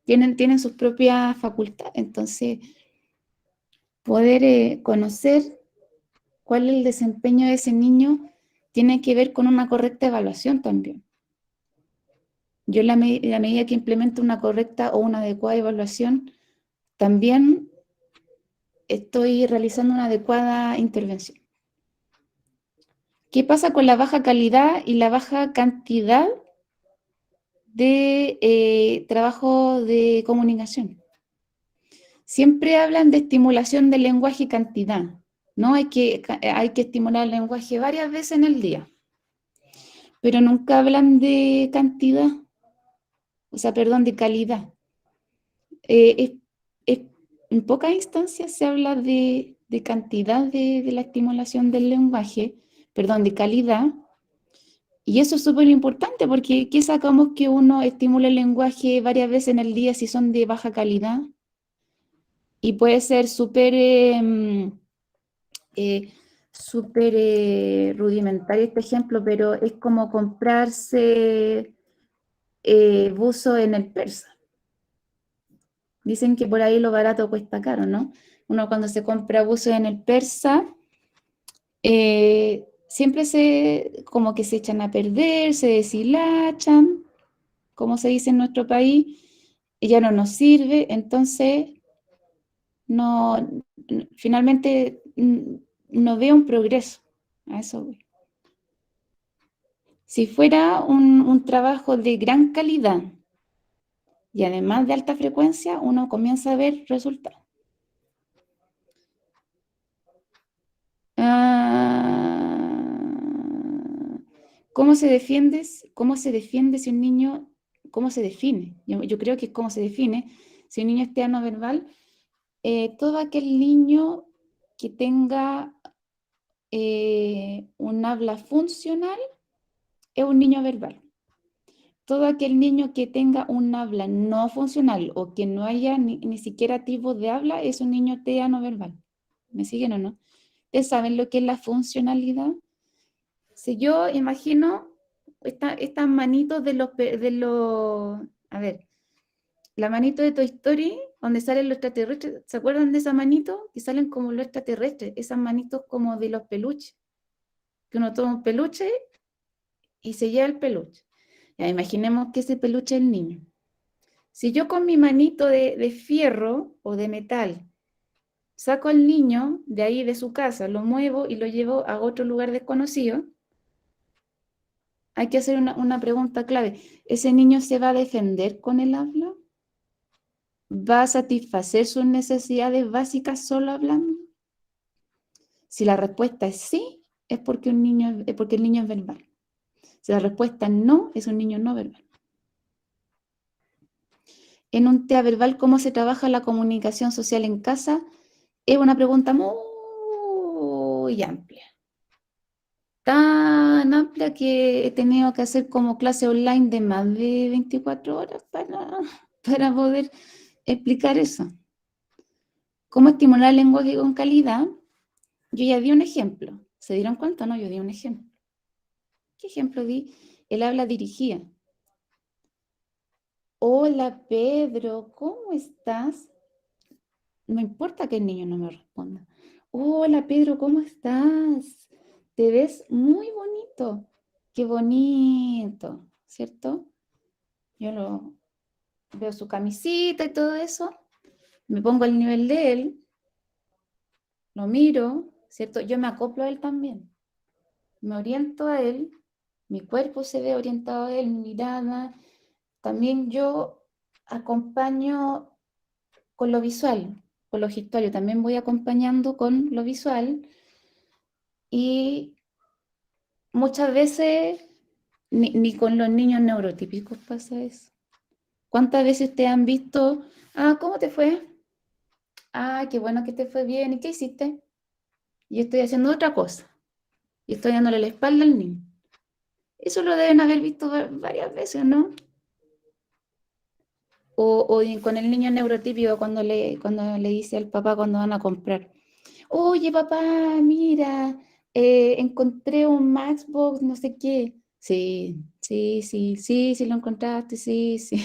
Speaker 1: Tienen sus propias facultades, entonces poder conocer cuál es el desempeño de ese niño tiene que ver con una correcta evaluación también. Yo en la medida que implemento una correcta o una adecuada evaluación, también estoy realizando una adecuada intervención. ¿Qué pasa con la baja calidad y la baja cantidad de trabajo de comunicación? Siempre hablan de estimulación del lenguaje y cantidad, ¿no? Hay que estimular el lenguaje varias veces en el día, pero nunca hablan de cantidad, o sea, perdón, de calidad. En pocas instancias se habla de cantidad de la estimulación del lenguaje, perdón, de calidad. Y eso es súper importante porque ¿qué sacamos que uno estimule el lenguaje varias veces en el día si son de baja calidad? Y puede ser súper rudimentario este ejemplo, pero es como comprarse buzo en el persa. Dicen que por ahí lo barato cuesta caro, ¿no? Uno cuando se compra buzo en el persa, siempre como que se echan a perder, se deshilachan, como se dice en nuestro país, y ya no nos sirve, entonces no, finalmente no veo un progreso. A eso voy. Si fuera un trabajo de gran calidad y además de alta frecuencia, uno comienza a ver resultados. ¿Cómo se defiende si un niño, cómo se define? Yo creo que es cómo se define si un niño es no verbal. Todo aquel niño que tenga un habla funcional es un niño verbal. Todo aquel niño que tenga un habla no funcional o que no haya ni siquiera tipo de habla es un niño TEA no verbal. ¿Me siguen o no? ¿Ustedes saben lo que es la funcionalidad? Si yo imagino estas manitos a ver, la manito de Toy Story, donde salen los extraterrestres, ¿se acuerdan de esa manito? Que salen como los extraterrestres, esas manitos como de los peluches, que uno toma un peluche y se lleva el peluche. Ya, imaginemos que ese peluche es el niño. Si yo con mi manito de fierro o de metal saco al niño de ahí de su casa, lo muevo y lo llevo a otro lugar desconocido, hay que hacer una pregunta clave. ¿Ese niño se va a defender con el habla? ¿Va a satisfacer sus necesidades básicas solo hablando? Si la respuesta es sí, es porque el niño es verbal. Si la respuesta es no, es un niño no verbal. En un TEA verbal, ¿cómo se trabaja la comunicación social en casa? Es una pregunta muy amplia. Tan amplia que he tenido que hacer como clase online de más de 24 horas para poder explicar eso. ¿Cómo estimular el lenguaje con calidad? Yo ya di un ejemplo. ¿Se dieron cuenta? No, yo di un ejemplo. ¿Qué ejemplo di? El habla dirigida. Hola Pedro, ¿cómo estás? No importa que el niño no me responda. Hola Pedro, ¿cómo estás? Te ves muy bonito. Qué bonito, ¿cierto? Yo veo su camisita y todo eso, me pongo al nivel de él, lo miro, ¿cierto? Yo me acoplo a él también, me oriento a él, mi cuerpo se ve orientado a él, mi mirada. También yo acompaño con lo visual, con lo gestual, también voy acompañando con lo visual y muchas veces ni con los niños neurotípicos pasa eso. ¿Cuántas veces te han visto, ¿cómo te fue? Qué bueno que te fue bien, ¿y qué hiciste? Y estoy haciendo otra cosa, y estoy dándole la espalda al niño. Eso lo deben haber visto varias veces, ¿no? O con el niño neurotípico cuando le dice al papá cuando van a comprar. Oye, papá, mira, encontré un Maxbox, no sé qué. Sí, sí, sí, sí, sí lo encontraste, sí, sí.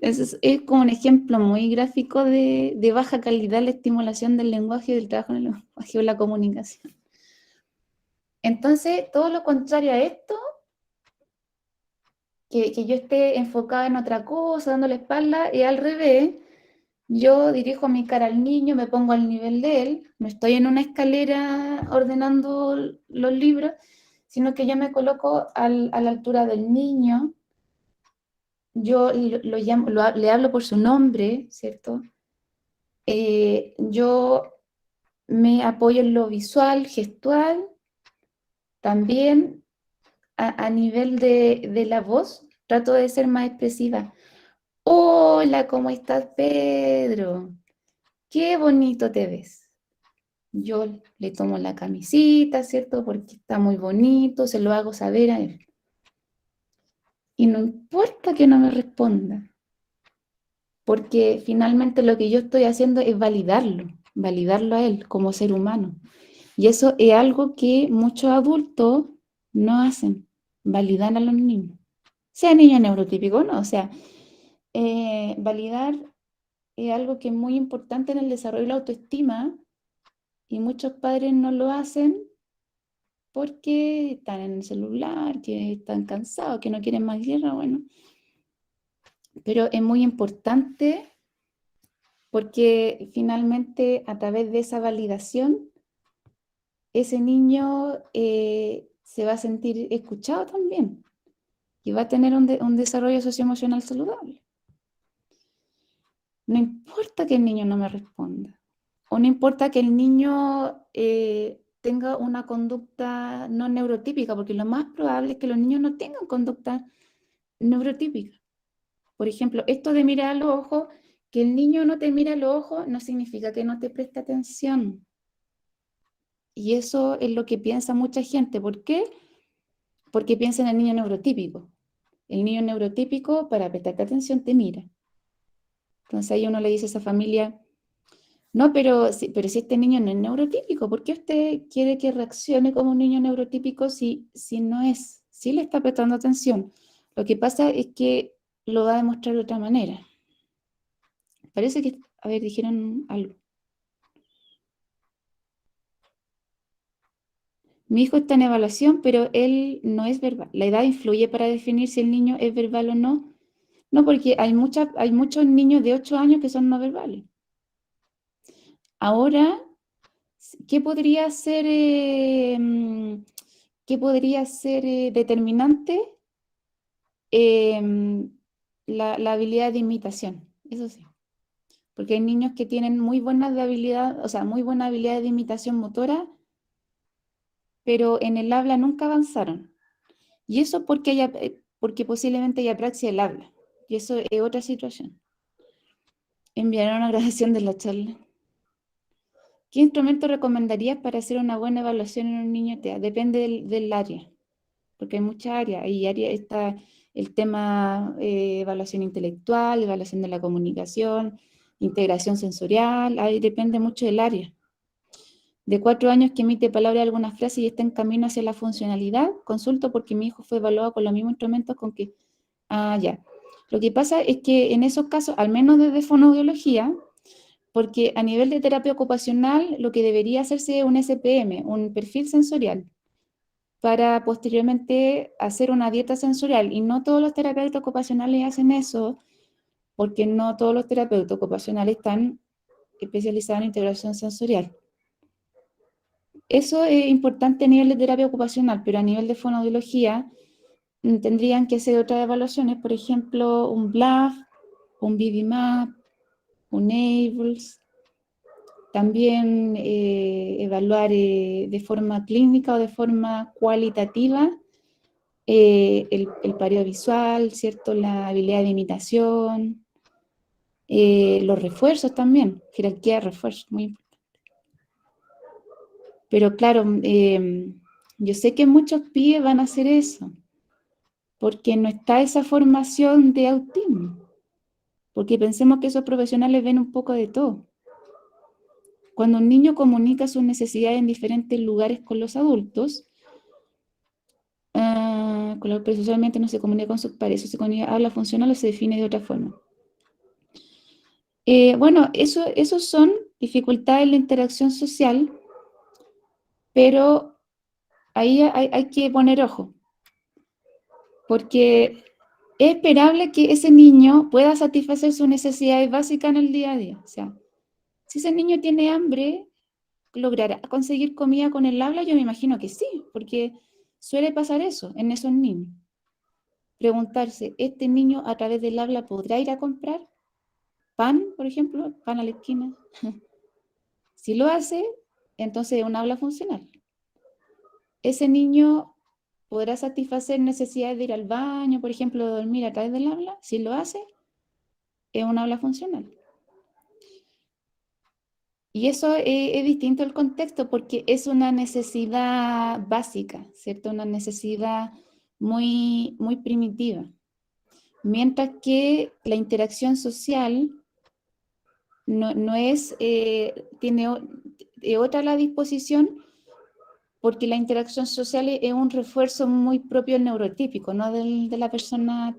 Speaker 1: Es como un ejemplo muy gráfico de baja calidad la estimulación del lenguaje y del trabajo en el lenguaje o la comunicación. Entonces, todo lo contrario a esto, que yo esté enfocada en otra cosa, dando la espalda, y al revés, yo dirijo mi cara al niño, me pongo al nivel de él, no estoy en una escalera ordenando los libros, sino que yo me coloco a la altura del niño, yo lo llamo, le hablo por su nombre, ¿cierto? Yo me apoyo en lo visual, gestual, también a nivel de la voz, trato de ser más expresiva. Hola, ¿cómo estás, Pedro? Qué bonito te ves. Yo le tomo la camisita, ¿cierto? Porque está muy bonito, se lo hago saber a él. Y no importa que no me responda, porque finalmente lo que yo estoy haciendo es validarlo a él como ser humano. Y eso es algo que muchos adultos no hacen, validar a los niños. Sea niño neurotípico o no, o sea, validar es algo que es muy importante en el desarrollo de la autoestima y muchos padres no lo hacen porque están en el celular, que están cansados, que no quieren más guerra, bueno. Pero es muy importante porque finalmente a través de esa validación, ese niño se va a sentir escuchado también y va a tener un desarrollo socioemocional saludable. No importa que el niño no me responda, o no importa que el niño tenga una conducta no neurotípica, porque lo más probable es que los niños no tengan conducta neurotípica. Por ejemplo, esto de mirar a los ojos, que el niño no te mira a los ojos no significa que no te preste atención. Y eso es lo que piensa mucha gente. ¿Por qué? Porque piensa en el niño neurotípico. El niño neurotípico, para prestarte atención, te mira. Entonces ahí uno le dice a esa familia, no, pero si este niño no es neurotípico, ¿por qué usted quiere que reaccione como un niño neurotípico si no es? Si le está prestando atención. Lo que pasa es que lo va a demostrar de otra manera. Parece que, a ver, dijeron algo. Mi hijo está en evaluación, pero él no es verbal. ¿La edad influye para definir si el niño es verbal o no? No, porque hay muchos niños de 8 años que son no verbales. Ahora, ¿qué podría ser, determinante? La habilidad de imitación, eso sí. Porque hay niños que tienen muy buena habilidad, o sea, muy buena habilidad de imitación motora, pero en el habla nunca avanzaron. Y eso porque posiblemente hay apraxia del habla. Y eso es otra situación. Enviaron una grabación de la charla. ¿Qué instrumento recomendarías para hacer una buena evaluación en un niño TEA? Depende del área, porque hay muchas áreas. Hay área está el tema evaluación intelectual, evaluación de la comunicación, integración sensorial, ahí depende mucho del área. De 4 años que emite palabras de algunas frases y está en camino hacia la funcionalidad, consulto porque mi hijo fue evaluado con los mismos instrumentos con que... Ah, ya. Lo que pasa es que en esos casos, al menos desde fonoaudiología, porque a nivel de terapia ocupacional, lo que debería hacerse es un SPM, un perfil sensorial, para posteriormente hacer una dieta sensorial. Y no todos los terapeutas ocupacionales hacen eso, porque no todos los terapeutas ocupacionales están especializados en integración sensorial. Eso es importante a nivel de terapia ocupacional, pero a nivel de fonoaudiología tendrían que hacer otras evaluaciones, por ejemplo, un BLAF, un BBMAP, un ABLS. También evaluar de forma clínica o de forma cualitativa el pareo visual, ¿cierto? La habilidad de imitación, los refuerzos también, jerarquía de refuerzos, muy importante. Pero claro, yo sé que muchos pibes van a hacer eso, porque no está esa formación de autismo, porque pensemos que esos profesionales ven un poco de todo. Cuando un niño comunica sus necesidades en diferentes lugares con los adultos, pero socialmente no se comunica con sus pares, eso se comunica, habla funcional o se define de otra forma. Bueno, eso son dificultades en la interacción social, pero ahí hay que poner ojo, porque es esperable que ese niño pueda satisfacer sus necesidades básicas en el día a día. O sea, si ese niño tiene hambre, ¿logrará conseguir comida con el habla? Yo me imagino que sí, porque suele pasar eso en esos niños. Preguntarse, ¿este niño a través del habla podrá ir a comprar pan, por ejemplo, pan a la esquina? Si lo hace, entonces es un habla funcional. Ese niño podrá satisfacer necesidades de ir al baño, por ejemplo, de dormir a través del habla. Si lo hace, es un habla funcional. Y eso es distinto al contexto porque es una necesidad básica, ¿cierto? Una necesidad muy, muy primitiva. Mientras que la interacción social no es, tiene otra la disposición porque la interacción social es un refuerzo muy propio neurotípico, no de la persona.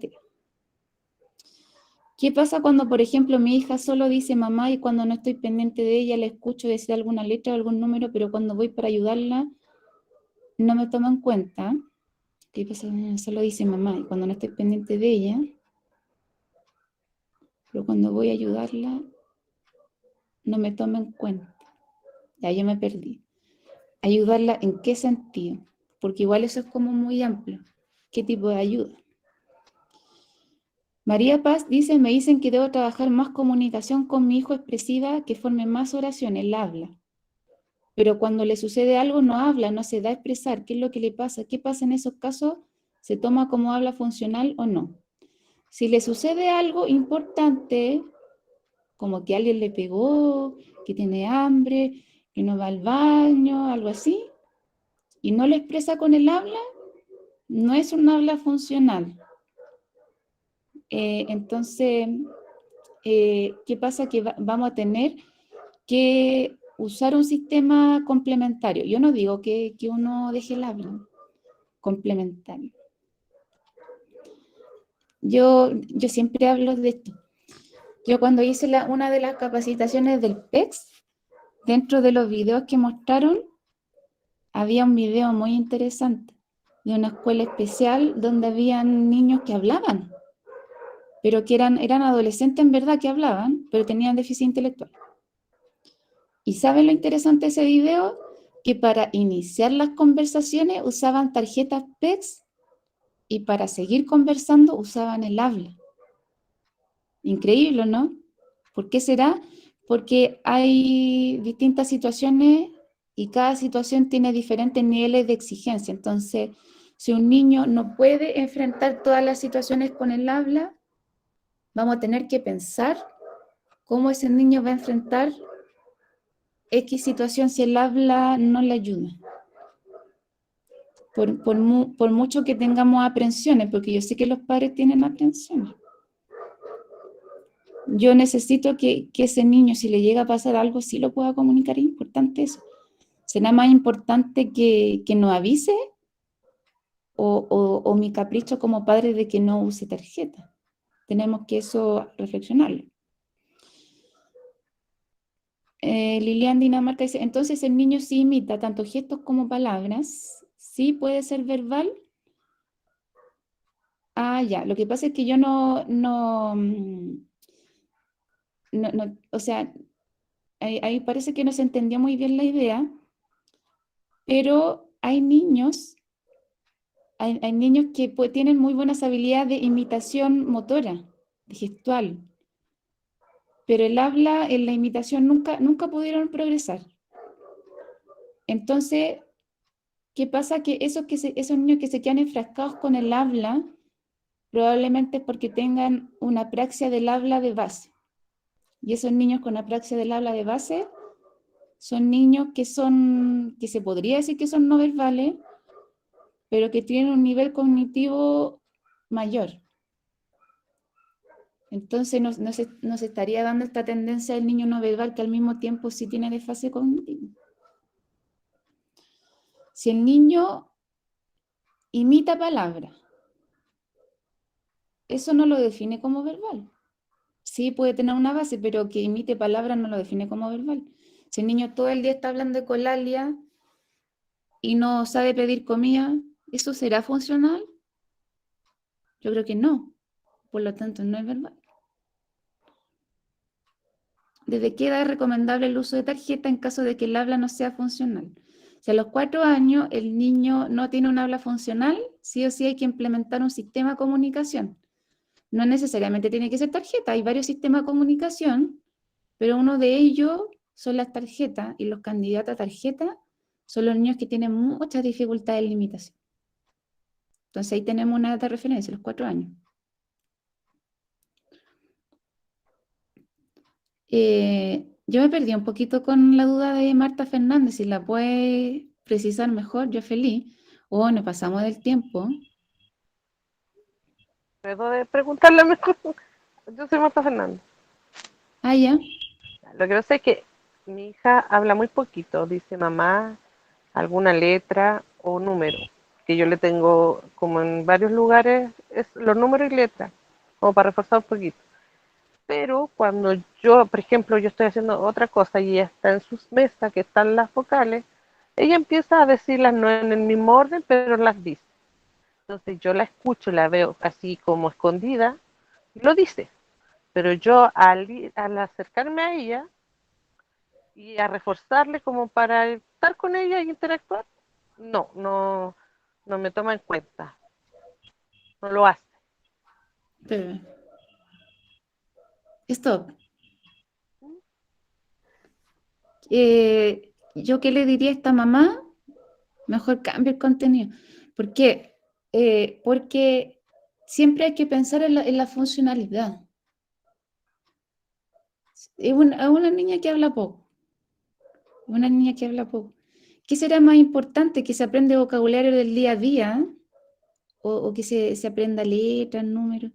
Speaker 1: ¿Qué pasa cuando, por ejemplo, mi hija solo dice mamá y cuando no estoy pendiente de ella la escucho decir alguna letra o algún número, pero cuando voy para ayudarla no me toma en cuenta? ¿Qué pasa? Solo dice mamá y cuando no estoy pendiente de ella, pero cuando voy a ayudarla no me toma en cuenta. Ya yo me perdí. ¿Ayudarla en qué sentido? Porque igual eso es como muy amplio. ¿Qué tipo de ayuda? María Paz dice, me dicen que debo trabajar más comunicación con mi hijo expresiva, que forme más oraciones, él habla. Pero cuando le sucede algo no habla, no se da a expresar. ¿Qué es lo que le pasa? ¿Qué pasa en esos casos? ¿Se toma como habla funcional o no? Si le sucede algo importante, como que alguien le pegó, que tiene hambre, y uno va al baño, algo así, y no lo expresa con el habla, no es un habla funcional. Entonces, ¿qué pasa? Que vamos a tener que usar un sistema complementario. Yo no digo que uno deje el habla, complementario. Yo siempre hablo de esto. Yo cuando hice una de las capacitaciones del PEX, dentro de los videos que mostraron, había un video muy interesante de una escuela especial donde habían niños que hablaban, pero que eran adolescentes en verdad que hablaban, pero tenían déficit intelectual. ¿Y saben lo interesante de ese video? Que para iniciar las conversaciones usaban tarjetas PEX y para seguir conversando usaban el habla. Increíble, ¿no? ¿Por qué será? Porque hay distintas situaciones y cada situación tiene diferentes niveles de exigencia. Entonces, si un niño no puede enfrentar todas las situaciones con el habla, vamos a tener que pensar cómo ese niño va a enfrentar X situación si el habla no le ayuda. Por mucho que tengamos aprensiones, porque yo sé que los padres tienen aprensiones. Yo necesito que ese niño, si le llega a pasar algo, sí lo pueda comunicar. Es importante eso. ¿Será más importante que nos avise o mi capricho como padre de que no use tarjeta? Tenemos que eso reflexionarlo. Lilian Dinamarca dice, entonces el niño sí imita tanto gestos como palabras, sí puede ser verbal. Ah, ya, lo que pasa es que yo o sea, ahí parece que no se entendió muy bien la idea, pero hay niños que tienen muy buenas habilidades de imitación motora, de gestual, pero el habla en la imitación nunca pudieron progresar. Entonces, ¿qué pasa? Que esos niños que se quedan enfrascados con el habla, probablemente es porque tengan una apraxia del habla de base. Y esos niños con apraxia del habla de base son niños que se podría decir que son no verbales, pero que tienen un nivel cognitivo mayor. Entonces nos estaría dando esta tendencia del niño no verbal que al mismo tiempo sí tiene desfase cognitivo. Si el niño imita palabras, eso no lo define como verbal. Sí puede tener una base, pero que imite palabras no lo define como verbal. Si el niño todo el día está hablando de colalia y no sabe pedir comida, ¿eso será funcional? Yo creo que no. Por lo tanto, no es verbal. ¿Desde qué edad es recomendable el uso de tarjeta en caso de que el habla no sea funcional? Si a los 4 años el niño no tiene un habla funcional, sí o sí hay que implementar un sistema de comunicación. No necesariamente tiene que ser tarjeta, hay varios sistemas de comunicación, pero uno de ellos son las tarjetas y los candidatos a tarjeta son los niños que tienen muchas dificultades en limitación. Entonces ahí tenemos una data de referencia, los 4 años. Yo me perdí un poquito con la duda de Marta Fernández, si la puede precisar mejor, yo feliz. O nos pasamos del tiempo.
Speaker 2: ¿Puedo preguntarle mejor? Yo soy Marta Fernández.
Speaker 1: Ah, ya.
Speaker 2: Lo que pasa es que mi hija habla muy poquito, dice mamá, alguna letra o número, que yo le tengo como en varios lugares es los números y letras, como para reforzar un poquito. Pero cuando yo, por ejemplo, yo estoy haciendo otra cosa y ella está en sus mesas, que están las vocales, ella empieza a decirlas no en el mismo orden, pero las dice. Entonces yo la escucho, la veo así como escondida y lo dice. Pero yo al acercarme a ella y a reforzarle como para estar con ella y interactuar, no me toma en cuenta, no lo hace.
Speaker 1: Pero, stop. ¿Yo qué le diría a esta mamá? Mejor cambie el contenido. ¿Por qué? Porque siempre hay que pensar en la funcionalidad. Es una niña que habla poco. una niña que habla poco. ¿Qué será más importante? ¿Que se aprende vocabulario del día a día? ¿O que se aprenda letras, números?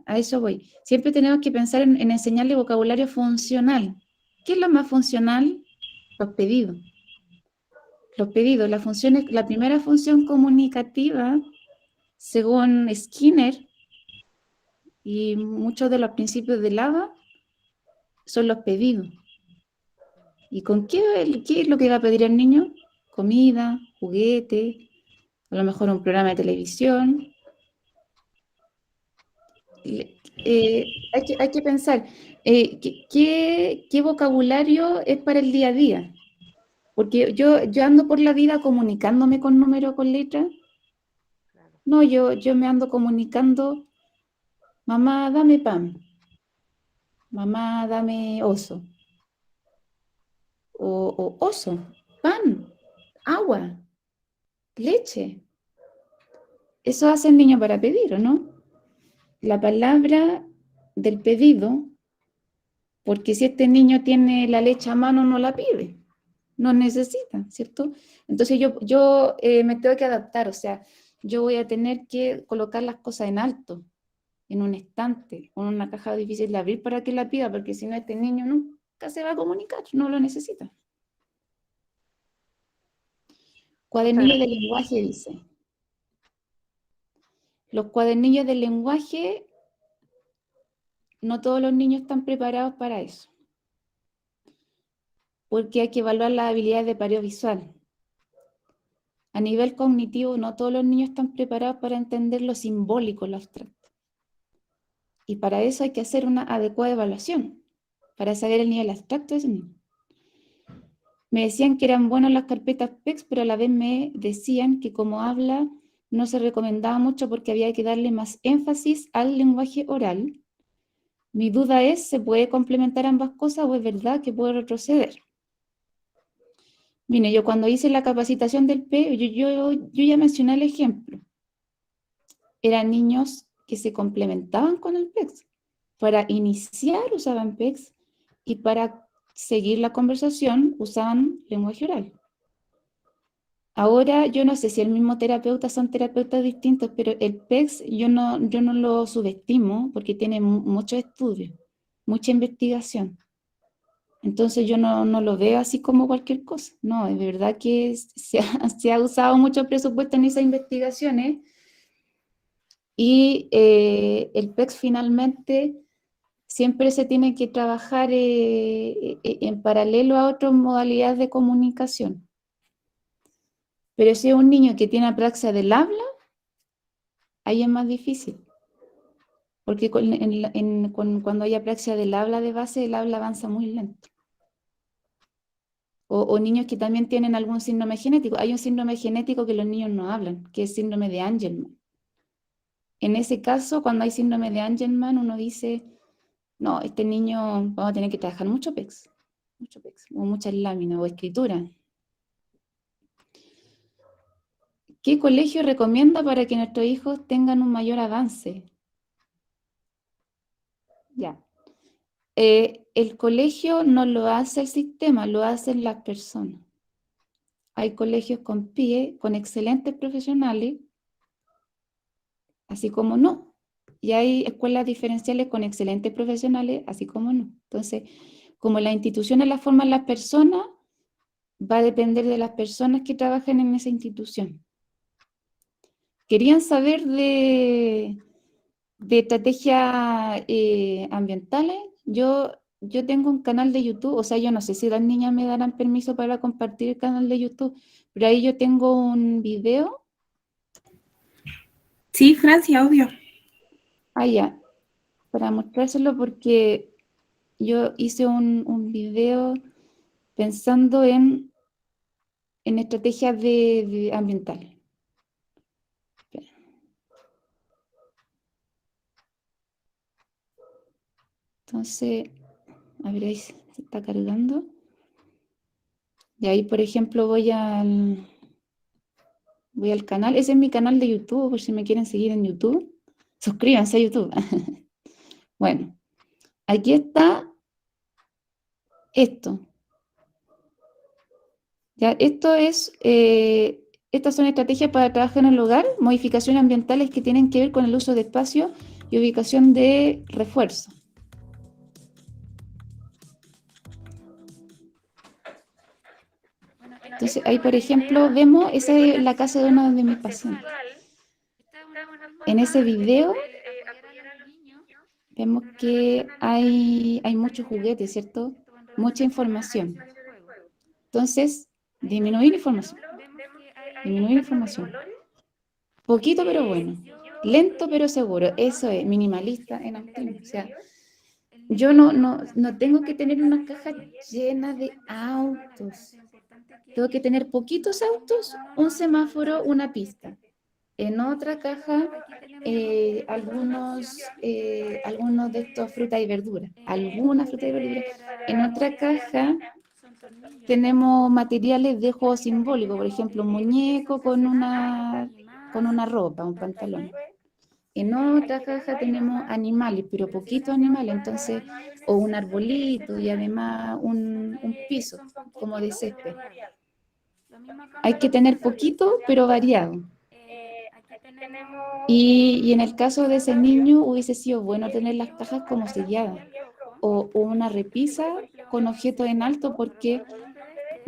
Speaker 1: A eso voy. Siempre tenemos que pensar en enseñarle vocabulario funcional. ¿Qué es lo más funcional? Los pedidos. Los pedidos, la primera función comunicativa, según Skinner y muchos de los principios de Lava, son los pedidos. ¿Y con qué es lo que va a pedir el niño? Comida, juguete, a lo mejor un programa de televisión. Hay que pensar, ¿qué vocabulario es para el día a día? Porque yo ando por la vida comunicándome con números, con letras. No, yo me ando comunicando, mamá, dame pan, mamá, dame oso, o oso, pan, agua, leche. Eso hace el niño para pedir, ¿o no? La palabra del pedido, porque si este niño tiene la leche a mano, no la pide, no necesita, ¿cierto? Entonces yo me tengo que adaptar, o sea, yo voy a tener que colocar las cosas en alto, en un estante, o en una caja difícil de abrir para que la pida, porque si no, este niño nunca se va a comunicar, no lo necesita.
Speaker 2: Muchas
Speaker 1: Cuadernillo de
Speaker 2: gracias.
Speaker 1: lenguaje, dice. Los cuadernillos de lenguaje, no todos los niños están preparados para eso, porque hay que evaluar las habilidades de pareo visual. A nivel cognitivo, no todos los niños están preparados para entender lo simbólico, lo abstracto. Y para eso hay que hacer una adecuada evaluación, para saber el nivel abstracto de ese niño. Me decían que eran buenas las carpetas PEX, pero a la vez me decían que como habla no se recomendaba mucho porque había que darle más énfasis al lenguaje oral. Mi duda es, ¿se puede complementar ambas cosas o es verdad que puede retroceder? Mire, yo cuando hice la capacitación del P, yo ya mencioné el ejemplo. Eran niños que se complementaban con el PEX. Para iniciar usaban PEX y para seguir la conversación usaban lenguaje oral. Ahora yo no sé si el mismo terapeuta son terapeutas distintos, pero el PEX yo no lo subestimo porque tiene mucho estudio, mucha investigación. Entonces yo no lo veo así como cualquier cosa. No, es verdad que se ha usado mucho presupuesto en esas investigaciones y el PEX finalmente siempre se tiene que trabajar en paralelo a otras modalidades de comunicación. Pero si es un niño que tiene apraxia del habla, ahí es más difícil. Porque cuando hay apraxia del habla de base, el habla avanza muy lento. O niños que también tienen algún síndrome genético. Hay un síndrome genético que los niños no hablan, que es síndrome de Angelman. En ese caso, cuando hay síndrome de Angelman, uno dice, no, este niño vamos a tener que trabajar mucho PEX, o muchas láminas, o escritura. ¿Qué colegio recomienda para que nuestros hijos tengan un mayor avance? Ya. El colegio no lo hace el sistema, lo hacen las personas. Hay colegios con PIE, con excelentes profesionales, así como no. Y hay escuelas diferenciales con excelentes profesionales, así como no. Entonces, como las instituciones las forman las personas, va a depender de las personas que trabajen en esa institución. ¿Querían saber de estrategias ambientales? Yo tengo un canal de YouTube, o sea, yo no sé si las niñas me darán permiso para compartir el canal de YouTube, pero ahí yo tengo un video.
Speaker 3: Sí, Francia, obvio.
Speaker 1: Allá, para mostrárselo porque yo hice un video pensando en estrategias de ambientales. Entonces, a ver, ahí se está cargando. Y ahí, por ejemplo, voy al canal. Ese es mi canal de YouTube, por si me quieren seguir en YouTube. Suscríbanse a YouTube. Bueno, aquí está esto. Ya, estas son estrategias para trabajar en el hogar, modificaciones ambientales que tienen que ver con el uso de espacio y ubicación de refuerzo. Entonces, ahí, por ejemplo, vemos, esa es la casa de uno de mis pacientes. En ese video vemos que hay muchos juguetes, ¿cierto? Mucha información. Entonces, disminuir información. Disminuir información. Poquito pero bueno. Lento pero seguro. Eso es, minimalista en autismo. O sea, yo no tengo que tener una caja llena de autos. Tengo que tener poquitos autos, un semáforo, una pista. En otra caja, algunos de estos fruta y verdura. Alguna fruta y verdura. En otra caja tenemos materiales de juego simbólico, por ejemplo, un muñeco con una ropa, un pantalón. En otra caja tenemos animales, pero poquitos animales, entonces, o un arbolito y además un piso, como de césped. Hay que tener poquito, pero variado. Y en el caso de ese niño hubiese sido bueno tener las cajas como selladas o una repisa con objetos en alto porque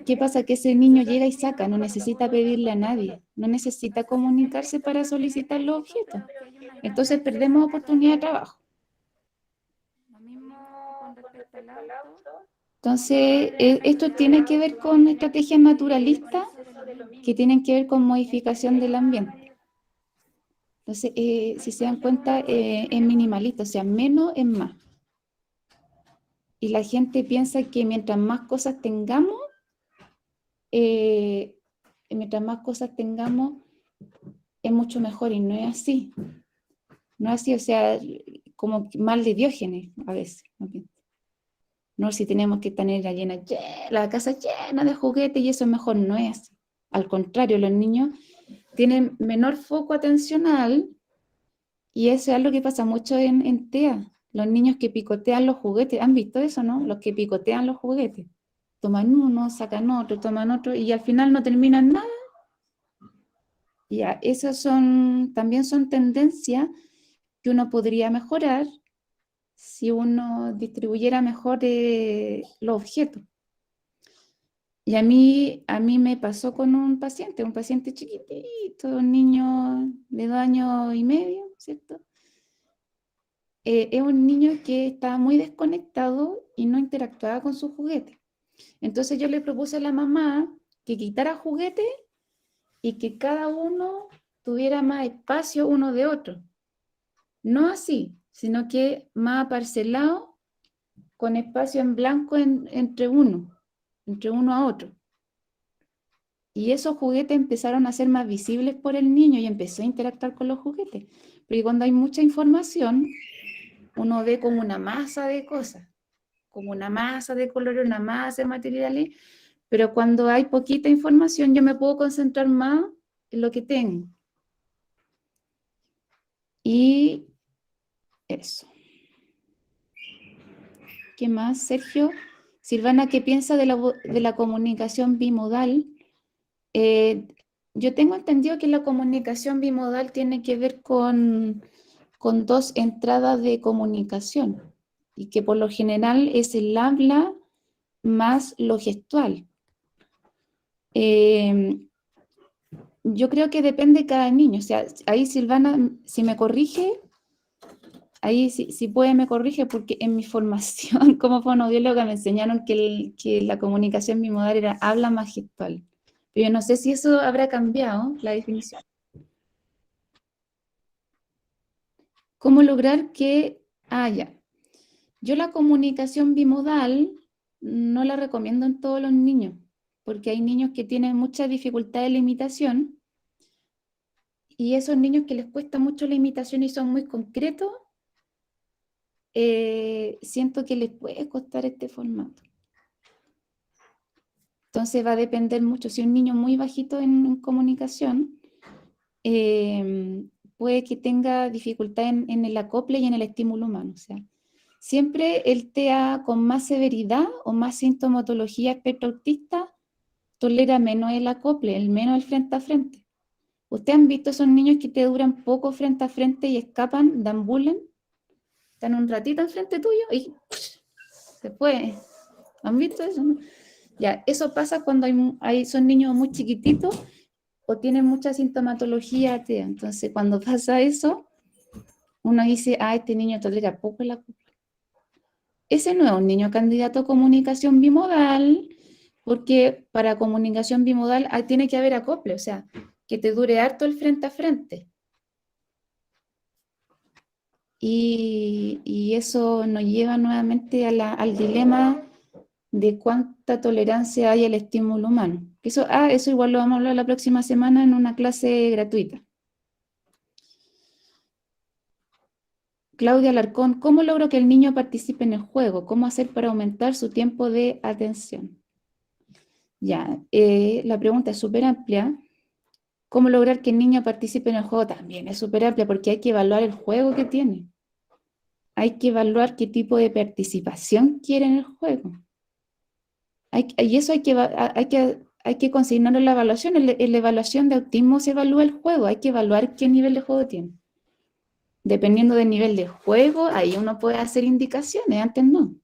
Speaker 1: ¿qué pasa? Que ese niño llega y saca, no necesita pedirle a nadie, no necesita comunicarse para solicitar los objetos. Entonces perdemos oportunidad de trabajo. Entonces, esto tiene que ver con estrategias naturalistas que tienen que ver con modificación del ambiente. Entonces, si se dan cuenta, es minimalista, o sea, menos es más. Y la gente piensa que mientras más cosas tengamos, es mucho mejor, y no es así. No es así, o sea, como mal de Diógenes a veces. No, si tenemos que tener la casa llena de juguetes y eso es mejor, no es así. Al contrario, los niños tienen menor foco atencional y eso es algo que pasa mucho en TEA. Los niños que picotean los juguetes, ¿han visto eso, no? Los que picotean los juguetes. Toman uno, sacan otro, toman otro y al final no terminan nada. Ya, esas también son tendencias que uno podría mejorar si uno distribuyera mejor los objetos. Y a mí me pasó con un paciente chiquitito, un niño de 2 años y medio, ¿cierto? Es un niño que estaba muy desconectado y no interactuaba con sus juguetes. Entonces yo le propuse a la mamá que quitara juguetes y que cada uno tuviera más espacio uno de otro. No así, sino que más parcelado, con espacio en blanco entre uno a otro. Y esos juguetes empezaron a ser más visibles por el niño y empezó a interactuar con los juguetes. Pero cuando hay mucha información, uno ve como una masa de cosas, como una masa de colores, una masa de materiales, pero cuando hay poquita información yo me puedo concentrar más en lo que tengo. Y eso. ¿Qué más, Sergio? Silvana, ¿qué piensa de la comunicación bimodal? Yo tengo entendido que la comunicación bimodal tiene que ver con dos entradas de comunicación y que por lo general es el habla más lo gestual. Yo creo que depende de cada niño. O sea, ahí Silvana, si me corrige, ahí si puede me corrige, porque en mi formación como fonoaudióloga me enseñaron que la comunicación bimodal era habla más gestual. Pero yo no sé si eso habrá cambiado la definición. ¿Cómo lograr que haya? Yo la comunicación bimodal no la recomiendo en todos los niños, porque hay niños que tienen mucha dificultad de la imitación y esos niños que les cuesta mucho la imitación y son muy concretos, siento que les puede costar este formato. Entonces va a depender mucho. Si un niño muy bajito en comunicación, puede que tenga dificultad en el acople y en el estímulo humano. O sea, siempre el TEA con más severidad o más sintomatología espectro autista tolera menos el acople, el menos el frente a frente. ¿Ustedes han visto esos niños que te duran poco frente a frente y escapan, deambulan? Están un ratito enfrente tuyo y se fue. ¿Han visto eso? Ya, eso pasa cuando son niños muy chiquititos o tienen mucha sintomatología TEA. Entonces, cuando pasa eso, uno dice, este niño tolera poco el acople. Ese no es un niño candidato a comunicación bimodal, porque para comunicación bimodal tiene que haber acople, o sea, que te dure harto el frente a frente. Y eso nos lleva nuevamente al dilema de cuánta tolerancia hay al estímulo humano. Eso igual lo vamos a hablar la próxima semana en una clase gratuita. Claudia Alarcón, ¿cómo logro que el niño participe en el juego? ¿Cómo hacer para aumentar su tiempo de atención? Ya, la pregunta es súper amplia. ¿Cómo lograr que el niño participe en el juego? También es súper amplia porque hay que evaluar el juego que tiene. Hay que evaluar qué tipo de participación quiere en el juego. Y eso hay que consignarlo en la evaluación. En la evaluación de autismo se evalúa el juego. Hay que evaluar qué nivel de juego tiene. Dependiendo del nivel de juego, ahí uno puede hacer indicaciones, antes no.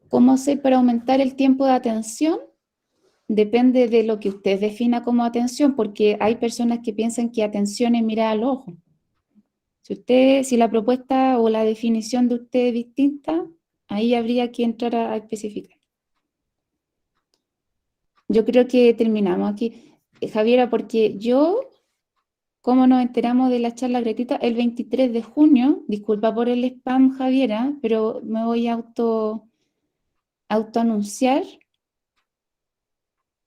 Speaker 1: ¿Cómo hacer para aumentar el tiempo de atención? Depende de lo que usted defina como atención, porque hay personas que piensan que atención es mirar al ojo. Si la propuesta o la definición de usted es distinta, ahí habría que entrar a especificar. Yo creo que terminamos aquí. Javiera, porque ¿cómo nos enteramos de la charla gratuita? El 23 de junio, disculpa por el spam, Javiera, pero me voy a autoanunciar,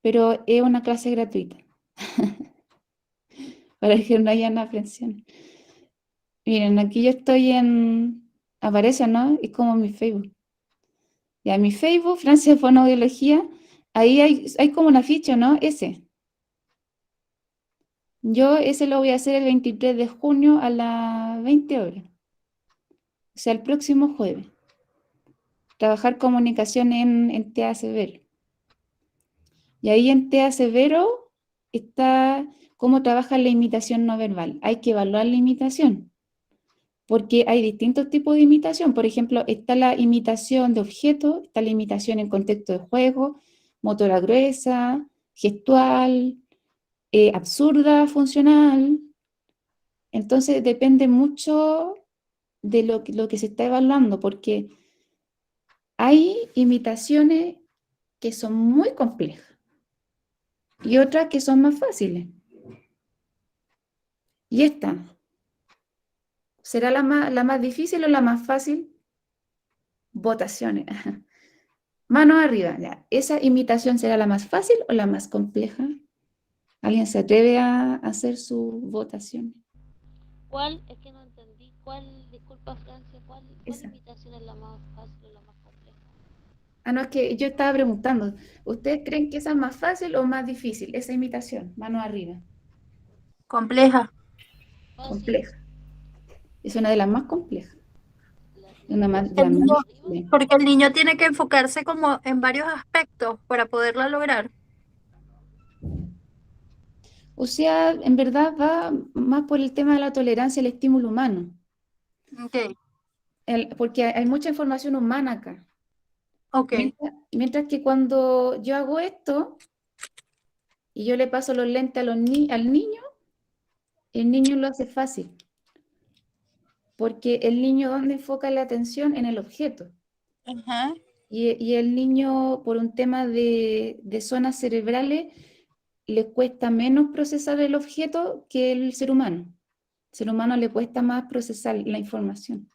Speaker 1: pero es una clase gratuita, para que no haya aprensión. Miren, aquí yo estoy aparece, ¿no? Es como mi Facebook. Ya, mi Facebook, Francia de Fonoaudiología, ahí hay como una ficha, ¿no? Ese lo voy a hacer el 23 de junio a las 20 horas. O sea, el próximo jueves. Trabajar comunicación en TEA Severo. Y ahí en TEA Severo está cómo trabaja la imitación no verbal. Hay que evaluar la imitación, porque hay distintos tipos de imitación. Por ejemplo, está la imitación de objetos, está la imitación en contexto de juego, motora gruesa, gestual, absurda, funcional. Entonces depende mucho de lo que se está evaluando, porque hay imitaciones que son muy complejas y otras que son más fáciles. ¿Y esta? ¿Será la más difícil o la más fácil? Votaciones. Mano arriba. Ya. ¿Esa imitación será la más fácil o la más compleja? ¿Alguien se atreve a hacer su votación?
Speaker 3: ¿Cuál? Es que no entendí. ¿Cuál? Disculpa, Francia. ¿Cuál
Speaker 1: Esa.
Speaker 3: imitación es la más fácil o la más compleja?
Speaker 1: No, es que yo estaba preguntando. ¿Ustedes creen que esa es más fácil o más difícil? Esa imitación, mano arriba.
Speaker 4: Compleja.
Speaker 3: Fácil.
Speaker 1: Compleja. Es una de las más complejas.
Speaker 3: La,
Speaker 1: Una más, de
Speaker 4: El
Speaker 1: las más
Speaker 4: niño,
Speaker 1: difíciles.
Speaker 4: porque el niño tiene que enfocarse como en varios aspectos para poderla lograr.
Speaker 1: O sea, en verdad va más por el tema de la tolerancia al estímulo humano.
Speaker 4: Ok,
Speaker 1: Porque hay mucha información humana acá.
Speaker 4: ok.
Speaker 1: Mientras que cuando yo hago esto y yo le paso los lentes al niño, el niño lo hace fácil. Porque el niño, ¿dónde enfoca la atención? En el objeto.
Speaker 4: Ajá.
Speaker 1: Y el niño, por un tema de zonas cerebrales, le cuesta menos procesar el objeto que el ser humano. El ser humano le cuesta más procesar la información.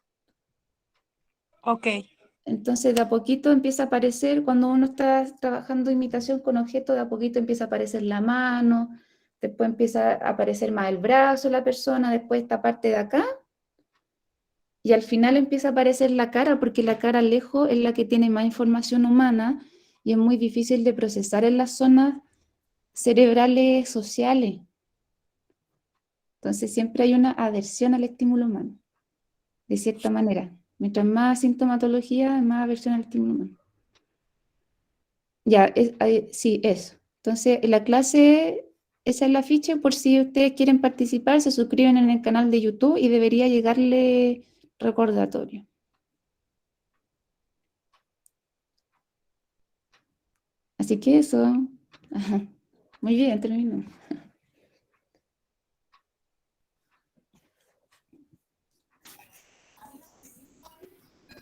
Speaker 4: Ok.
Speaker 1: Entonces, de a poquito empieza a aparecer, cuando uno está trabajando imitación con objetos, de a poquito empieza a aparecer la mano, después empieza a aparecer más el brazo de la persona, después esta parte de acá, y al final empieza a aparecer la cara, porque la cara lejos es la que tiene más información humana y es muy difícil de procesar en las zonas cerebrales sociales. Entonces, siempre hay una aversión al estímulo humano, de cierta manera. Mientras más sintomatología, más aversión al estímulo humano. Ya, sí, eso. Entonces, en la clase, esa es la ficha, por si ustedes quieren participar, se suscriben en el canal de YouTube y debería llegarle recordatorio. Así que eso. Ajá. Muy bien, termino.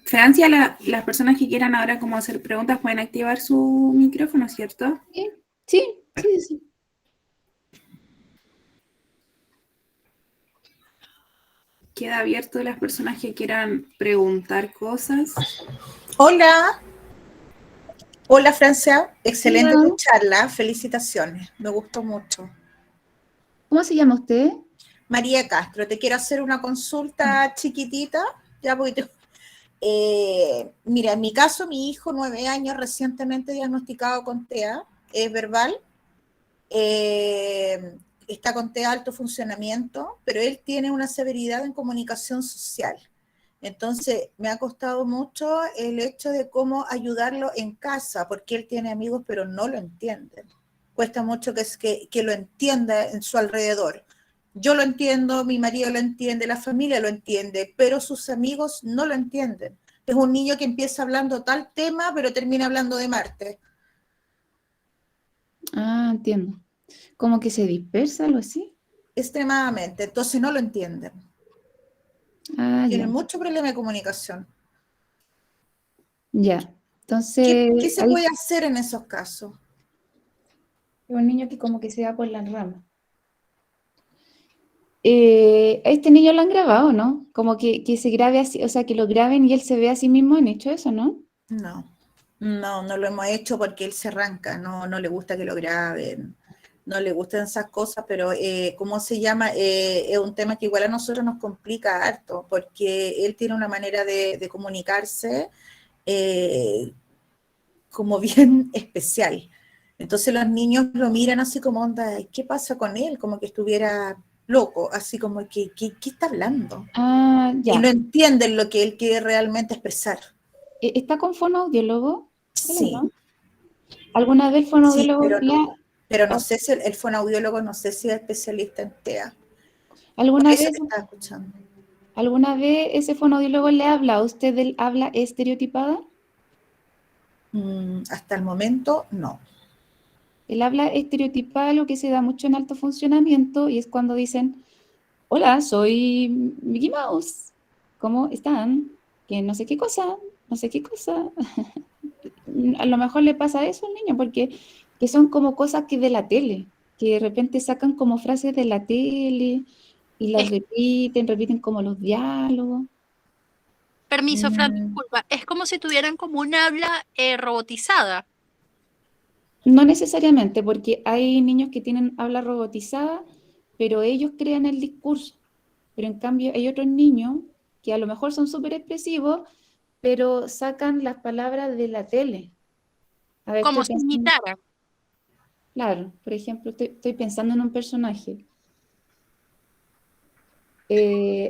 Speaker 5: Francia, las personas que quieran ahora como hacer preguntas pueden activar su micrófono, ¿cierto?
Speaker 1: Sí, sí, sí, sí.
Speaker 5: Queda abierto a las personas que quieran preguntar cosas.
Speaker 6: Hola, hola Francia, excelente
Speaker 1: Hola.
Speaker 6: tu charla, felicitaciones, me gustó mucho.
Speaker 1: ¿Cómo se llama usted?
Speaker 6: María Castro, te quiero hacer una consulta chiquitita, ya porque mira, en mi caso, mi hijo, 9 años, recientemente diagnosticado con TEA, es verbal, está con TEA alto funcionamiento, pero él tiene una severidad en comunicación social. Entonces, me ha costado mucho el hecho de cómo ayudarlo en casa, porque él tiene amigos, pero no lo entienden. Cuesta mucho que lo entienda en su alrededor. Yo lo entiendo, mi marido lo entiende, la familia lo entiende, pero sus amigos no lo entienden. Es un niño que empieza hablando tal tema, pero termina hablando de Marte.
Speaker 1: Ah, entiendo. Como que se dispersa, algo así.
Speaker 6: Extremadamente. Entonces no lo entienden.
Speaker 1: Ah, ya.
Speaker 6: Tienen mucho problema de comunicación.
Speaker 1: Ya.
Speaker 6: ¿Qué
Speaker 1: Entonces,
Speaker 6: se
Speaker 1: hay
Speaker 6: puede hacer en esos casos?
Speaker 1: un niño que como que se va por las ramas. A este niño lo han grabado, ¿no? Como que se grabe así, o sea, que lo graben y él se ve a sí mismo. ¿Han hecho eso, no?
Speaker 6: No lo hemos hecho porque él se arranca, no le gusta que lo graben, no le gustan esas cosas, pero ¿cómo se llama? Es un tema que igual a nosotros nos complica harto, porque él tiene una manera de comunicarse eh, como bien especial. Entonces los niños lo miran así como onda, ¿qué pasa con él? Como que estuviera loco, así como que, ¿qué está hablando?
Speaker 1: Ah,
Speaker 6: Y no
Speaker 1: ya.
Speaker 6: entienden lo que él quiere realmente expresar.
Speaker 1: ¿Está con fonoaudiólogo? Él,
Speaker 6: Sí,
Speaker 1: ¿no? ¿Alguna vez el
Speaker 6: sí,
Speaker 1: fonoaudiólogo le ha-
Speaker 6: pero no sé si el fonoaudiólogo, no sé si es especialista en TEA. Por
Speaker 1: alguna
Speaker 6: eso
Speaker 1: vez,
Speaker 6: te estaba escuchando.
Speaker 1: alguna vez ese fonoaudiólogo le habla a usted del habla estereotipada?
Speaker 6: Hasta el momento, no.
Speaker 1: El habla estereotipada lo que se da mucho en alto funcionamiento y es cuando dicen, hola, soy Mickey Mouse. ¿Cómo están? Que no sé qué cosa, no sé qué cosa. A lo mejor le pasa eso al niño porque que son como cosas que de la tele, que de repente sacan como frases de la tele y las
Speaker 4: Es,
Speaker 1: repiten como los diálogos.
Speaker 4: permiso, Fran,
Speaker 6: Mm,
Speaker 4: disculpa. Es como si tuvieran como un habla robotizada.
Speaker 1: No necesariamente, porque hay niños que tienen habla robotizada, pero ellos crean el discurso. Pero en cambio hay otros niños que a lo mejor son súper expresivos, pero sacan las palabras de la tele. A ver,
Speaker 4: Como
Speaker 1: estoy
Speaker 4: si
Speaker 1: pensando,
Speaker 4: imitaran.
Speaker 1: claro, por ejemplo, estoy pensando en un personaje.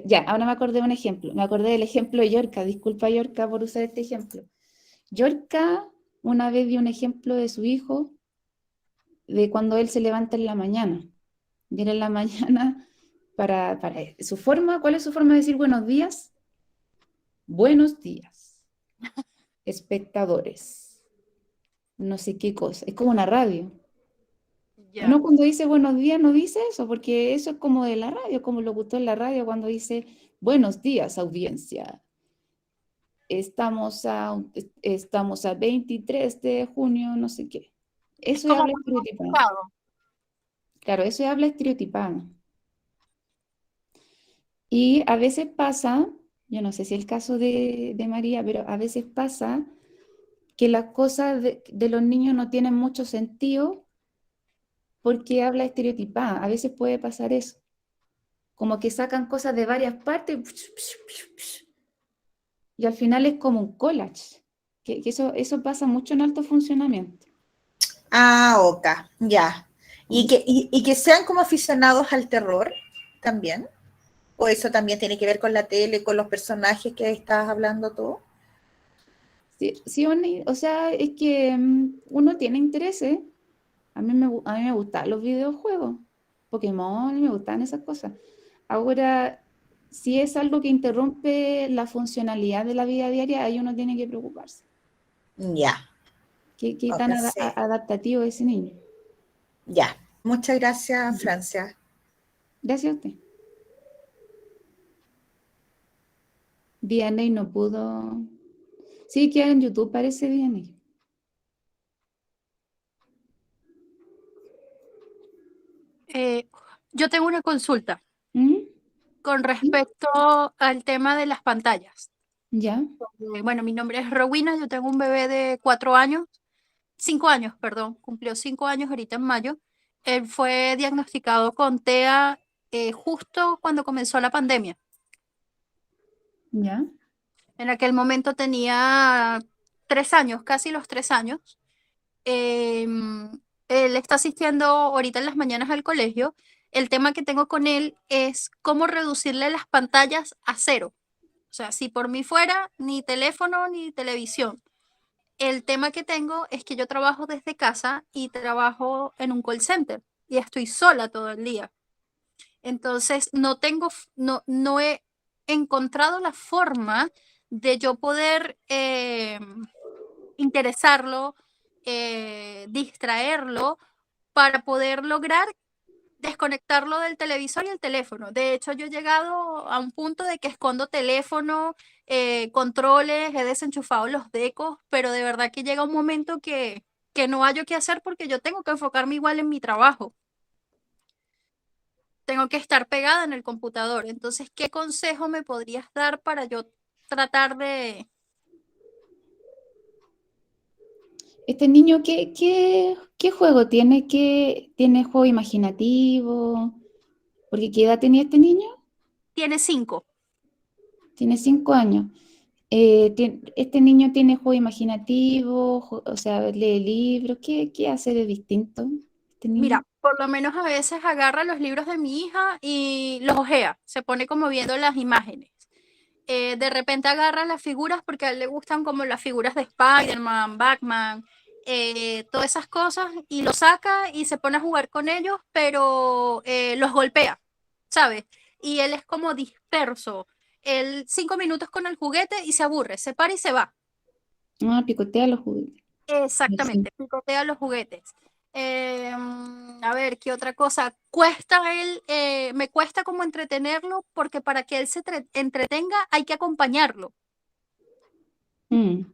Speaker 1: Ya, ahora me acordé de un ejemplo. Me acordé del ejemplo de Yorka. Disculpa, Yorka, por usar este ejemplo. Yorka una vez dio un ejemplo de su hijo de cuando él se levanta en la mañana. Y él en la mañana, para su forma, ¿cuál es su forma de decir buenos días? Buenos días, espectadores. No sé qué cosa. Es como una radio.
Speaker 4: Ya.
Speaker 1: Uno cuando dice buenos días no dice eso, porque eso es como de la radio, como lo gustó en la radio cuando dice buenos días, audiencia. Estamos a 23 de junio, no sé qué.
Speaker 4: Es
Speaker 1: Eso es
Speaker 4: como
Speaker 1: habla
Speaker 4: muy
Speaker 1: estereotipada.
Speaker 4: ocupado.
Speaker 1: Claro, eso es habla estereotipada. Y a veces pasa, yo no sé si es el caso de María, pero a veces pasa que las cosas de los niños no tienen mucho sentido porque habla estereotipada. A veces puede pasar eso. Como que sacan cosas de varias partes y al final es como un collage. Que eso pasa mucho en alto funcionamiento.
Speaker 6: ok, ya. Y que sean como aficionados al terror también. ¿O eso también tiene que ver con la tele, con los personajes que estás hablando tú?
Speaker 1: Sí, sí, o sea, es que uno tiene intereses. A mí me gustan los videojuegos, Pokémon, me gustan esas cosas. Ahora, si es algo que interrumpe la funcionalidad de la vida diaria, ahí uno tiene que preocuparse.
Speaker 6: Ya,
Speaker 1: ¿Qué
Speaker 6: ok,
Speaker 1: tan
Speaker 6: sí,
Speaker 1: adaptativo es ese niño?
Speaker 6: ya. Muchas gracias, Francia.
Speaker 1: Gracias a usted. DNA no pudo. Sí, que en YouTube parece DNA.
Speaker 4: Eh, yo tengo una consulta
Speaker 1: ¿Mm?
Speaker 4: con
Speaker 1: ¿Sí?
Speaker 4: respecto al tema de las pantallas.
Speaker 1: ¿Ya?
Speaker 4: Bueno, mi nombre es Rowena, yo tengo un bebé de 4 años, 5 años, perdón, cumplió 5 años ahorita en mayo. Él fue diagnosticado con TEA justo cuando comenzó la pandemia.
Speaker 1: ¿Ya?
Speaker 4: En aquel momento tenía 3 años, casi los 3 años. Él está asistiendo ahorita en las mañanas al colegio. El tema que tengo con él es cómo reducirle las pantallas a cero. O sea, si por mí fuera, ni teléfono ni televisión. El tema que tengo es que yo trabajo desde casa y trabajo en un call center y estoy sola todo el día. Entonces, no he encontrado la forma de yo poder interesarlo, distraerlo para poder lograr desconectarlo del televisor y el teléfono. De hecho, yo he llegado a un punto de que escondo teléfono, controles, he desenchufado los decos, pero de verdad que llega un momento que no hallo qué hacer porque yo tengo que enfocarme igual en mi trabajo. Tengo que estar pegada en el computador. Entonces, ¿qué consejo me podrías dar para yo tratar de...
Speaker 1: ¿Este niño qué juego tiene? ¿Tiene juego imaginativo? Porque ¿qué edad tenía este niño?
Speaker 4: Tiene 5.
Speaker 1: Tiene 5 años. ¿Este niño tiene juego imaginativo? O sea, lee libros. ¿Qué hace de distinto este niño?
Speaker 4: Mira, por lo menos a veces agarra los libros de mi hija y los ojea, se pone como viendo las imágenes. De repente agarra las figuras porque a él le gustan como las figuras de Spider-Man, Batman, todas esas cosas y los saca y se pone a jugar con ellos, pero los golpea, ¿sabes? Y él es como disperso. Él 5 minutos con el juguete y se aburre, se para y se va.
Speaker 1: Ah, picotea los juguetes. Sí.
Speaker 4: Exactamente, picotea los juguetes. A ver, ¿qué otra cosa? Cuesta él, me cuesta como entretenerlo porque para que él se entretenga hay que acompañarlo,
Speaker 1: Mm.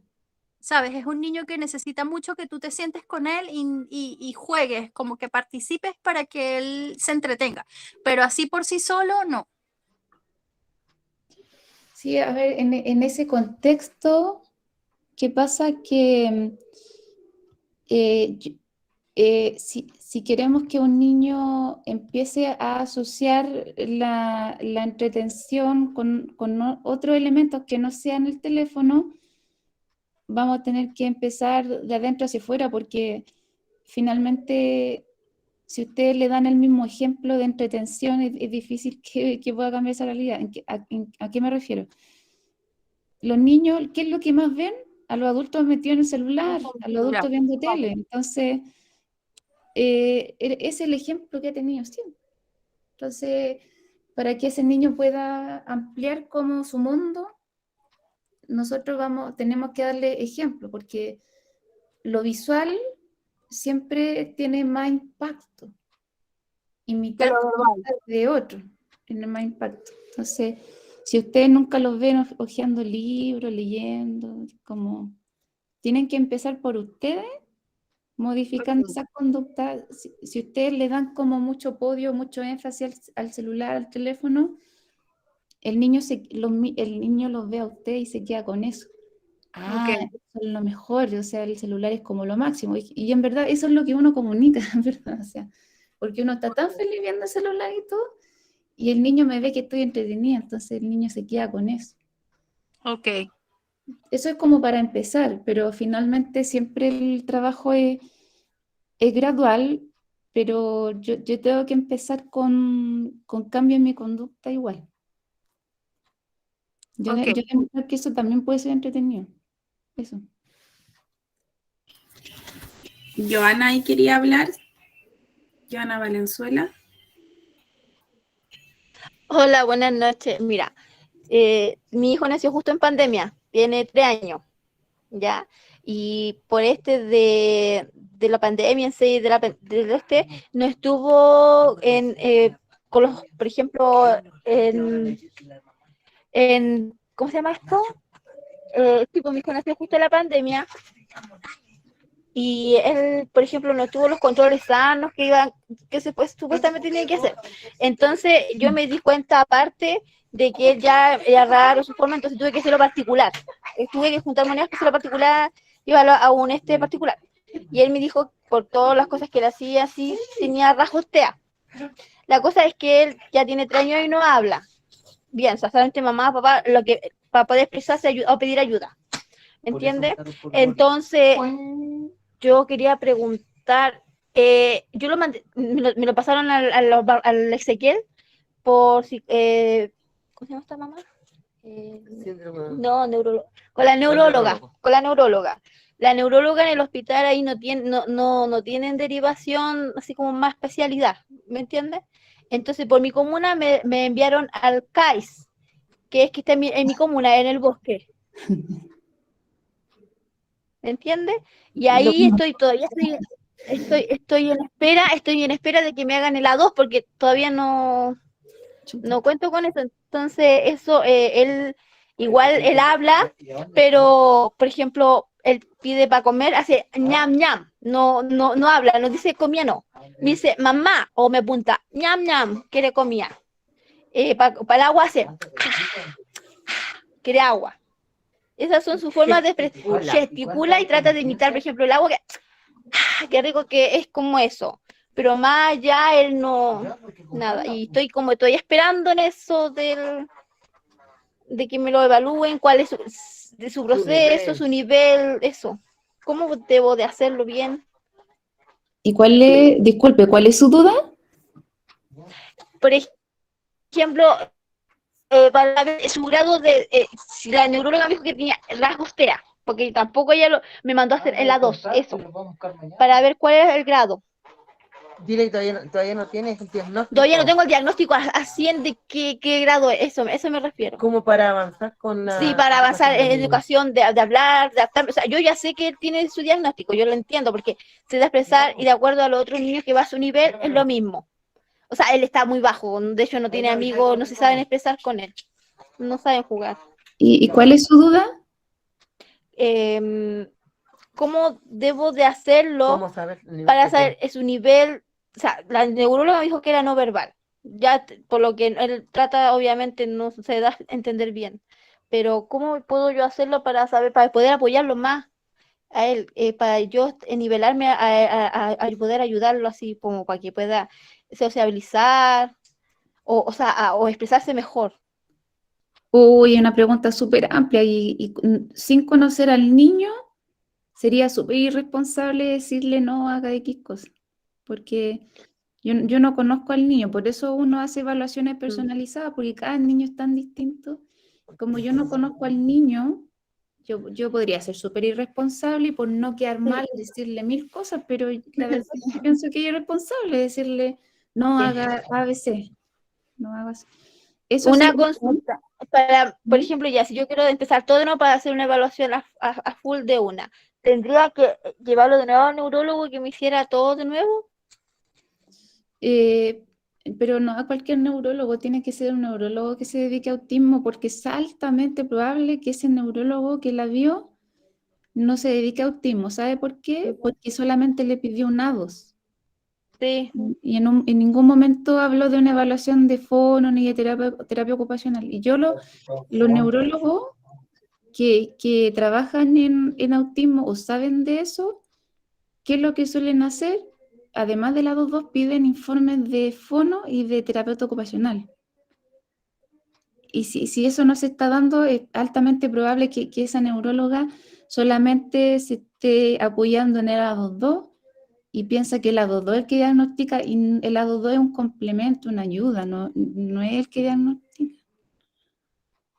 Speaker 4: ¿sabes? Es un niño que necesita mucho que tú te sientes con él y juegues, como que participes para que él se entretenga, pero así por sí solo, no.
Speaker 1: Sí, a ver, en ese contexto, ¿qué pasa? Que si queremos que un niño empiece a asociar la entretención con otros elementos que no sean el teléfono, vamos a tener que empezar de adentro hacia afuera, porque finalmente, si ustedes le dan el mismo ejemplo de entretención, es difícil que pueda cambiar esa realidad. ¿A qué me refiero? Los niños, ¿qué es lo que más ven? A los adultos metidos en el celular, a los
Speaker 4: Mira,
Speaker 1: adultos viendo tele. Entonces, es el ejemplo que ha tenido siempre. Entonces, para que ese niño pueda ampliar como su mundo, nosotros tenemos que darle ejemplo, porque lo visual siempre tiene más impacto.
Speaker 4: que lo
Speaker 1: Imitar
Speaker 4: verbal.
Speaker 1: conductas de otro tiene más impacto. Entonces, si ustedes nunca los ven hojeando libros, leyendo, como tienen que empezar por ustedes, modificando
Speaker 4: Ok,
Speaker 1: esa conducta. Si ustedes le dan como mucho podio, mucho énfasis al celular, al teléfono, el niño los ve a ustedes y se queda con eso.
Speaker 4: ok,
Speaker 1: Ah, eso es lo mejor, o sea, el celular es como lo máximo. Y en verdad eso es lo que uno comunica, en verdad. O sea, porque uno está tan feliz viendo el celular y todo, y el niño me ve que estoy entretenida, entonces el niño se queda con eso.
Speaker 4: ok,
Speaker 1: Eso es como para empezar, pero finalmente siempre el trabajo es gradual, pero yo tengo que empezar con cambio en mi conducta igual. Yo
Speaker 4: ok.
Speaker 1: demuestro que eso también puede ser entretenido. Eso.
Speaker 5: Joana ahí quería hablar. Joana Valenzuela.
Speaker 7: Hola, buenas noches. Mira, mi hijo nació justo en pandemia, tiene 3 años, ¿ya? Y por de la pandemia en sí, no estuvo con los, por ejemplo, ¿cómo se llama esto? Tipo, mi hijo nació justo en la pandemia y él, por ejemplo, no tuvo los controles sanos supuestamente tenía que hacer. Entonces yo me di cuenta aparte de que él ya era raro su forma, entonces tuve que hacerlo particular. Tuve que juntar monedas para hacerlo particular, llevarlo a un particular. Y él me dijo, por todas las cosas que él hacía, así, tenía rasgos TEA. La cosa es que él ya tiene 3 años y no habla. Bien, o sea, solamente mamá, papá, para poder expresarse o pedir ayuda. ¿Me entiendes? Entonces, yo quería preguntar, yo me lo pasaron al Ezequiel por si, ¿cómo se llama esta mamá? No, con la neuróloga. La neuróloga en el hospital ahí no tienen derivación, así como más especialidad, ¿me entiendes? Entonces, por mi comuna me enviaron al CAIS, que está en mi comuna, en el bosque. ¿Me entiendes? Y ahí estoy en espera de que me hagan el A2 porque todavía no cuento con eso. Entonces, eso, él habla, pero, por ejemplo, él pide para comer, hace ñam ñam, no habla, no dice comía, no. Me dice mamá, o me apunta ñam ñam, quiere comida. Para el agua hace quiere agua. Esas son sus formas de expresión. Gesticula y trata de imitar, por ejemplo, el agua, qué rico que es como eso. Pero más allá él no, nada. Y estoy esperando en eso de que me lo evalúen, cuál es su proceso, su nivel, eso. ¿Cómo debo de hacerlo bien?
Speaker 1: ¿Y disculpe, cuál es su duda?
Speaker 7: Por ejemplo, para ver su grado si la neuróloga me dijo que tenía rasgos TEA, porque tampoco ella me mandó a hacer el A2, eso, para ver cuál es el grado.
Speaker 8: Dile que todavía no tienes el diagnóstico.
Speaker 7: Todavía no tengo el diagnóstico a 100 de qué grado es, eso me refiero.
Speaker 8: Como para avanzar con la...
Speaker 7: Sí, para avanzar en educación, de hablar, de adaptarme. O sea, yo ya sé que él tiene su diagnóstico, yo lo entiendo, porque se da a expresar y de acuerdo a los otros niños que va a su nivel, es lo mismo. O sea, él está muy bajo, de hecho no tiene amigos, no se saben expresar con él, no saben jugar.
Speaker 1: ¿Y cuál es su duda?
Speaker 7: ¿Cómo debo de hacerlo
Speaker 8: ¿Cómo saber
Speaker 7: para saber su nivel? O sea, la neuróloga me dijo que era no verbal. Ya, por lo que él trata, obviamente no se da a entender bien. Pero ¿cómo puedo yo hacerlo para poder apoyarlo más a él, para yo nivelarme a poder ayudarlo así como para que pueda sociabilizar o expresarse mejor?
Speaker 1: Uy, una pregunta súper amplia y sin conocer al niño sería súper irresponsable decirle no haga X cosas, porque yo no conozco al niño, por eso uno hace evaluaciones personalizadas, porque cada niño es tan distinto. Como yo no conozco al niño, yo podría ser súper irresponsable y por no quedar mal decirle 1000 cosas, pero la verdad es que pienso que es irresponsable decirle no haga ABC, no hagas. Eso
Speaker 7: Una
Speaker 1: sí,
Speaker 7: consulta, por ejemplo, ya si yo quiero empezar todo de nuevo para hacer una evaluación a full de una, ¿tendría que llevarlo de nuevo al neurólogo y que me hiciera todo de nuevo?
Speaker 1: pero no a cualquier neurólogo, tiene que ser un neurólogo que se dedique a autismo, porque es altamente probable que ese neurólogo que la vio no se dedique a autismo. ¿Sabe por qué? Porque solamente le pidió un A2.
Speaker 7: Sí.
Speaker 1: Y en ningún momento habló de una evaluación de fono ni de terapia ocupacional. Y los neurólogos que trabajan en autismo o saben de eso, ¿qué es lo que suelen hacer? Además de la 2.2, piden informes de fono y de terapeuta ocupacional. Y si eso no se está dando, es altamente probable que esa neuróloga solamente se esté apoyando en el A22 y piensa que el A22 es el que diagnostica, y el A22 es un complemento, una ayuda, no es el que diagnostica.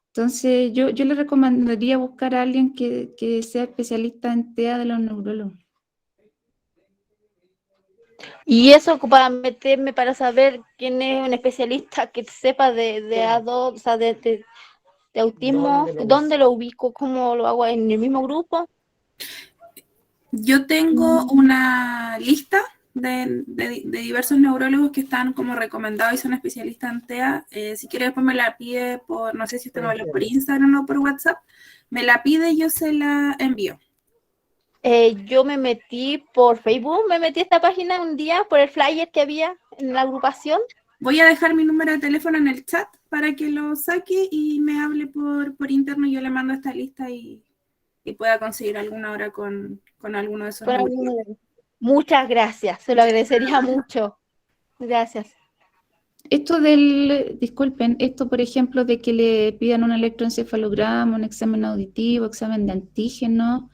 Speaker 1: Entonces, yo le recomendaría buscar a alguien que sea especialista en TEA de los neurólogos.
Speaker 7: Y eso para meterme, para saber quién es un especialista que sepa de o sea, de autismo, ¿dónde lo ubico? ¿Cómo lo hago? ¿En el mismo grupo?
Speaker 5: Yo tengo una lista de diversos neurólogos que están como recomendados y son especialistas en TEA. Si quieres, después me la pide por, no sé si usted me habla por Instagram o por WhatsApp, me la pide y yo se la envío.
Speaker 7: Yo me metí por Facebook, me metí a esta página un día por el flyer que había en la agrupación.
Speaker 5: Voy a dejar mi número de teléfono en el chat para que lo saque y me hable por interno. Yo le mando esta lista y pueda conseguir alguna hora con alguno de esos
Speaker 7: Con
Speaker 5: neurólogos.
Speaker 7: alguno de- Muchas gracias, se lo agradecería mucho. Gracias.
Speaker 1: Esto disculpen, esto por ejemplo de que le pidan un electroencefalograma, un examen auditivo, examen de antígeno,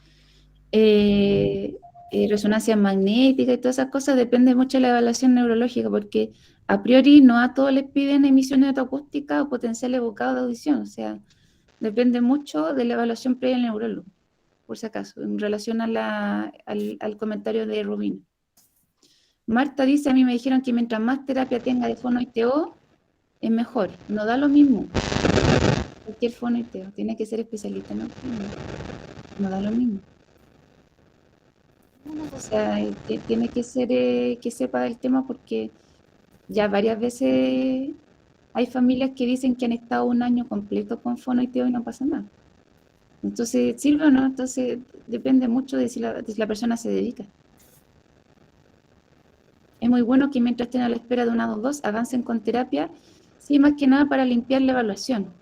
Speaker 1: resonancia magnética y todas esas cosas, depende mucho de la evaluación neurológica, porque a priori no a todos les piden emisiones autoacústicas o potencial evocado de audición, o sea, depende mucho de la evaluación previa del neurólogo, por si acaso, en relación a al comentario de Rubino. Marta dice, a mí me dijeron que mientras más terapia tenga de fono y TO, es mejor. No da lo mismo. Cualquier fono y TO. Tiene que ser especialista en autismo. No da lo mismo. O sea, tiene que ser que sepa del tema porque ya varias veces hay familias que dicen que han estado un año completo con fono y TO y no pasa nada. Entonces, ¿sirve o no? Entonces, depende mucho de si la persona se dedica. Es muy bueno que mientras estén a la espera de una o dos, avancen con terapia, sí, más que nada para limpiar la evaluación.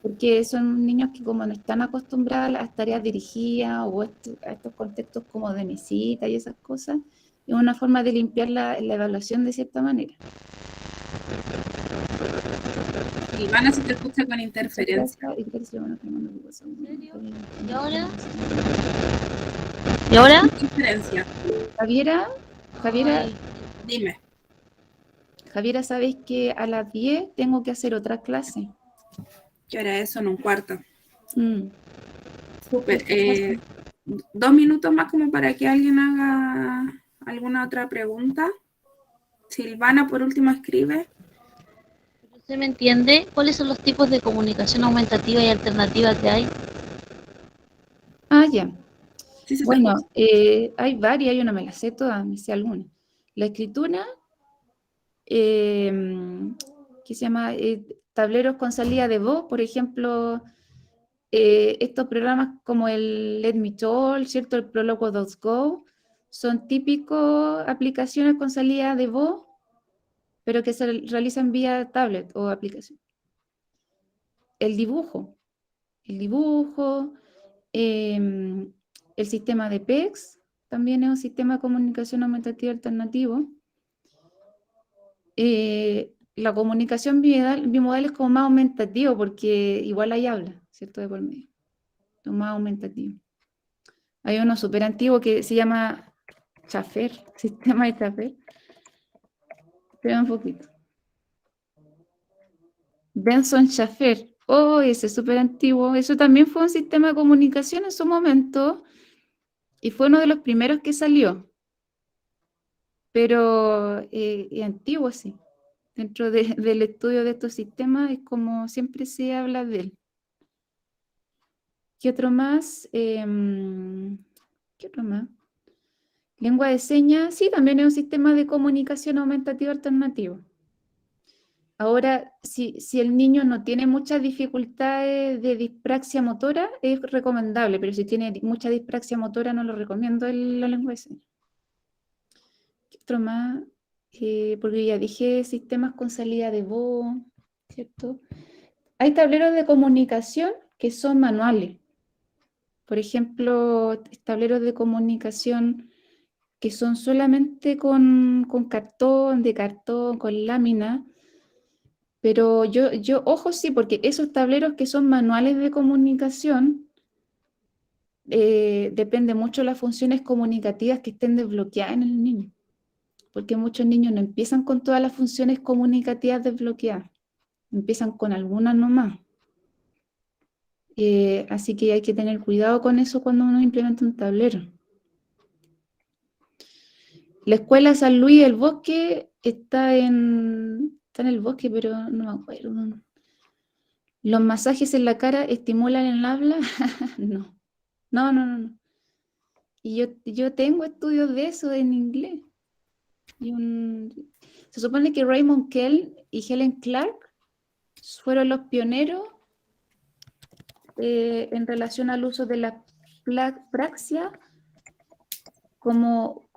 Speaker 1: Porque son niños que como no están acostumbrados a las tareas dirigidas o a estos contextos como de mesita y esas cosas, es una forma de limpiar la evaluación de cierta manera.
Speaker 5: Ivana, se te escucha con interferencia.
Speaker 3: ¿Y ahora? ¿Y ahora?
Speaker 5: Interferencia.
Speaker 1: Javiera,
Speaker 3: Ay,
Speaker 5: Dime.
Speaker 1: Javiera, ¿sabes que a las 10 tengo que hacer otra clase?
Speaker 5: ¿Qué hora es? Son un cuarto.
Speaker 1: Mm.
Speaker 5: Súper. 2 minutos más como para que alguien haga alguna otra pregunta. Silvana, por último, escribe.
Speaker 3: ¿usted me entiende? ¿Cuáles son los tipos de comunicación aumentativa y alternativa que hay?
Speaker 1: Ah, ya.
Speaker 5: Sí, se
Speaker 1: Bueno,
Speaker 5: escucha.
Speaker 1: hay varias, yo no me las sé todas, me sé algunas. La escritura, que se llama tableros con salida de voz, por ejemplo, estos programas como el Let Me Talk, ¿cierto? El Prologo.go, son típicos aplicaciones con salida de voz, pero que se realizan vía tablet o aplicación. El dibujo, el sistema de PEX, también es un sistema de comunicación aumentativa alternativo. La comunicación bimodal es como más aumentativo porque igual hay habla, ¿cierto? De por medio. Es más aumentativo. Hay uno súper antiguo que se llama Schaffer, sistema de Schaffer. Espera un poquito. Benson Schaffer. Oh, ese es súper antiguo. Eso también fue un sistema de comunicación en su momento y fue uno de los primeros que salió. Pero antiguo, sí. Dentro del estudio de estos sistemas es como siempre se habla de él. ¿Qué otro más? ¿Qué otro más? Lengua de señas, sí, también es un sistema de comunicación aumentativa alternativo. Ahora, si el niño no tiene muchas dificultades de dispraxia motora, es recomendable, pero si tiene mucha dispraxia motora, no lo recomiendo la lengua de señas. ¿Qué otro más? Porque ya dije sistemas con salida de voz, ¿cierto? Hay tableros de comunicación que son manuales. Por ejemplo, tableros de comunicación que son solamente con cartón, de cartón, con lámina. Pero ojo sí, porque esos tableros que son manuales de comunicación, depende mucho de las funciones comunicativas que estén desbloqueadas en el niño. Porque muchos niños no empiezan con todas las funciones comunicativas desbloqueadas. Empiezan con algunas nomás. Así que hay que tener cuidado con eso cuando uno implementa un tablero. La escuela San Luis del Bosque está en el bosque, pero no me acuerdo. ¿Los masajes en la cara estimulan el habla? No. No. Y yo tengo estudios de eso en inglés. Se supone que Raymond Kell y Helen Clark fueron los pioneros en relación al uso de la praxia como